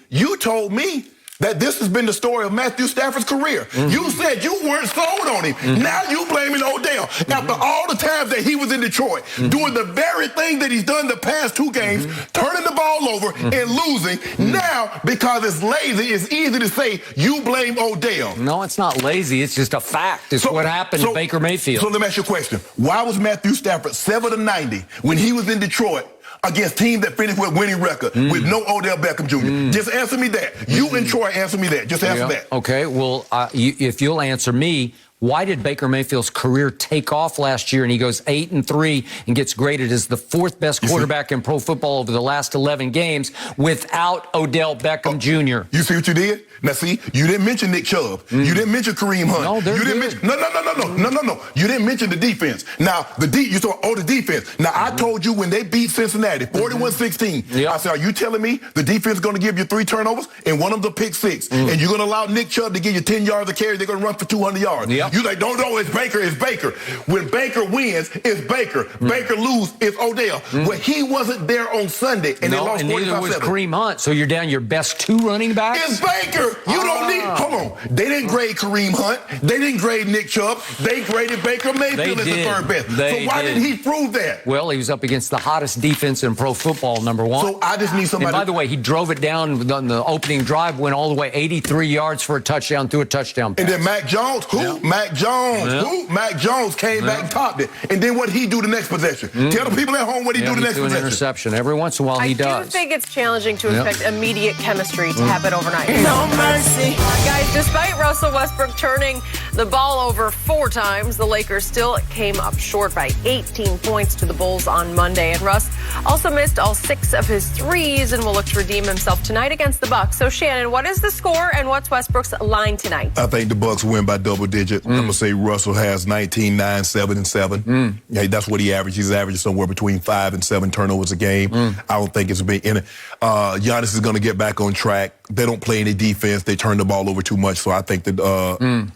that this has been the story of Matthew Stafford's career. You said you weren't sold on him. Now you blaming Odell. After all the times that he was in Detroit, doing the very thing that he's done the past 2 games, turning the ball over and losing. Now, because it's lazy, it's easy to say you blame Odell. No, it's not lazy. It's just a fact. It's what happened to Baker Mayfield. So let me ask you a question. Why was Matthew Stafford 7-90 when he was in Detroit against teams that finished with a winning record with no Odell Beckham Jr.? Just answer me that. You and Troy, answer me that. Just answer that. Okay, well, if you'll answer me, why did Baker Mayfield's career take off last year and he goes 8-3 and gets graded as the 4th best quarterback in pro football over the last 11 games without Odell Beckham Jr.? You see what you did? Now, see, you didn't mention Nick Chubb. You didn't mention Kareem Hunt. No, they're good. No. You didn't mention the defense. Now, you saw the defense. Now, I told you when they beat Cincinnati, 41-16, I said, are you telling me the defense is going to give you 3 turnovers and one of them a pick 6, and you're going to allow Nick Chubb to give you 10 yards of carry, they're going to run for 200 yards? Yep. You like, don't know it's Baker, it's Baker. When Baker wins, it's Baker. Baker lose, it's Odell. Well, he wasn't there on Sunday, and they lost 45-7. Neither was Kareem Hunt, so you're down your best 2 running backs? It's Baker. You don't need, hold on. They didn't grade Kareem Hunt. They didn't grade Nick Chubb. They graded Baker Mayfield as the third best. So why didn't he prove that? Well, he was up against the hottest defense in pro football, number 1. So I just need somebody. And by the way, he drove it down on the opening drive, went all the way 83 yards for a touchdown, threw a touchdown pass. And then Mac Jones, Mac Jones, Mac Jones came back and topped it. And then what he do the next possession? Tell the people at home what he do the next possession. An interception. Every once in a while he does. I do think it's challenging to expect immediate chemistry to happen overnight. No mercy. Guys, despite Russell Westbrook turning the ball over 4 times, the Lakers still came up short by 18 points to the Bulls on Monday. And Russ also missed all 6 of his threes and will look to redeem himself tonight against the Bucks. So, Shannon, what is the score and what's Westbrook's line tonight? I think the Bucks win by double digit. I'm going to say Russell has 19, 9, 7, and 7. Yeah, that's what he averages. He's averaging somewhere between 5 and 7 turnovers a game. I don't think it's big in it. Giannis is going to get back on track. They don't play any defense. They turn the ball over too much. So I think that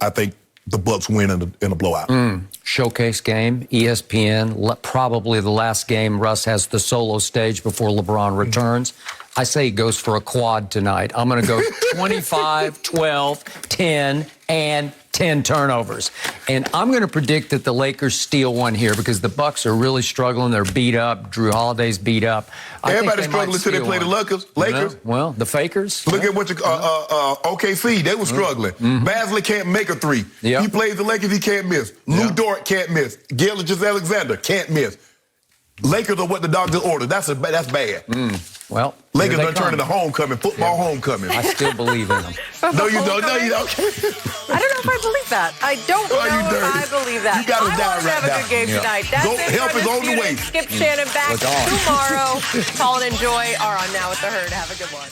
I think the Bucks win in a blowout. Showcase game, ESPN, probably the last game Russ has the solo stage before LeBron returns. I say he goes for a quad tonight. I'm going to go 25, 12, 10, and 10 turnovers. And I'm going to predict that the Lakers steal one here because the Bucks are really struggling. They're beat up. Drew Holiday's beat up. Everybody's struggling until they play the Lakers. Well, the Fakers. Look at what OKC, they were struggling. Basley can't make a 3. Yep. He plays the Lakers, he can't miss. Lou Dort can't miss. Gilgeous-Alexander can't miss. Lakers are what the doctor ordered. That's bad. Well, Lakers are turning to homecoming, football homecoming. I still believe in them. No, you don't. No, you don't. I don't know if I believe that. I don't know if I believe that. You got us down right now. I want to have a good game tonight. That's it. Help is on the way. Skip Shannon back tomorrow. Paul and Enjoy are on Now with the Herd. Have a good one.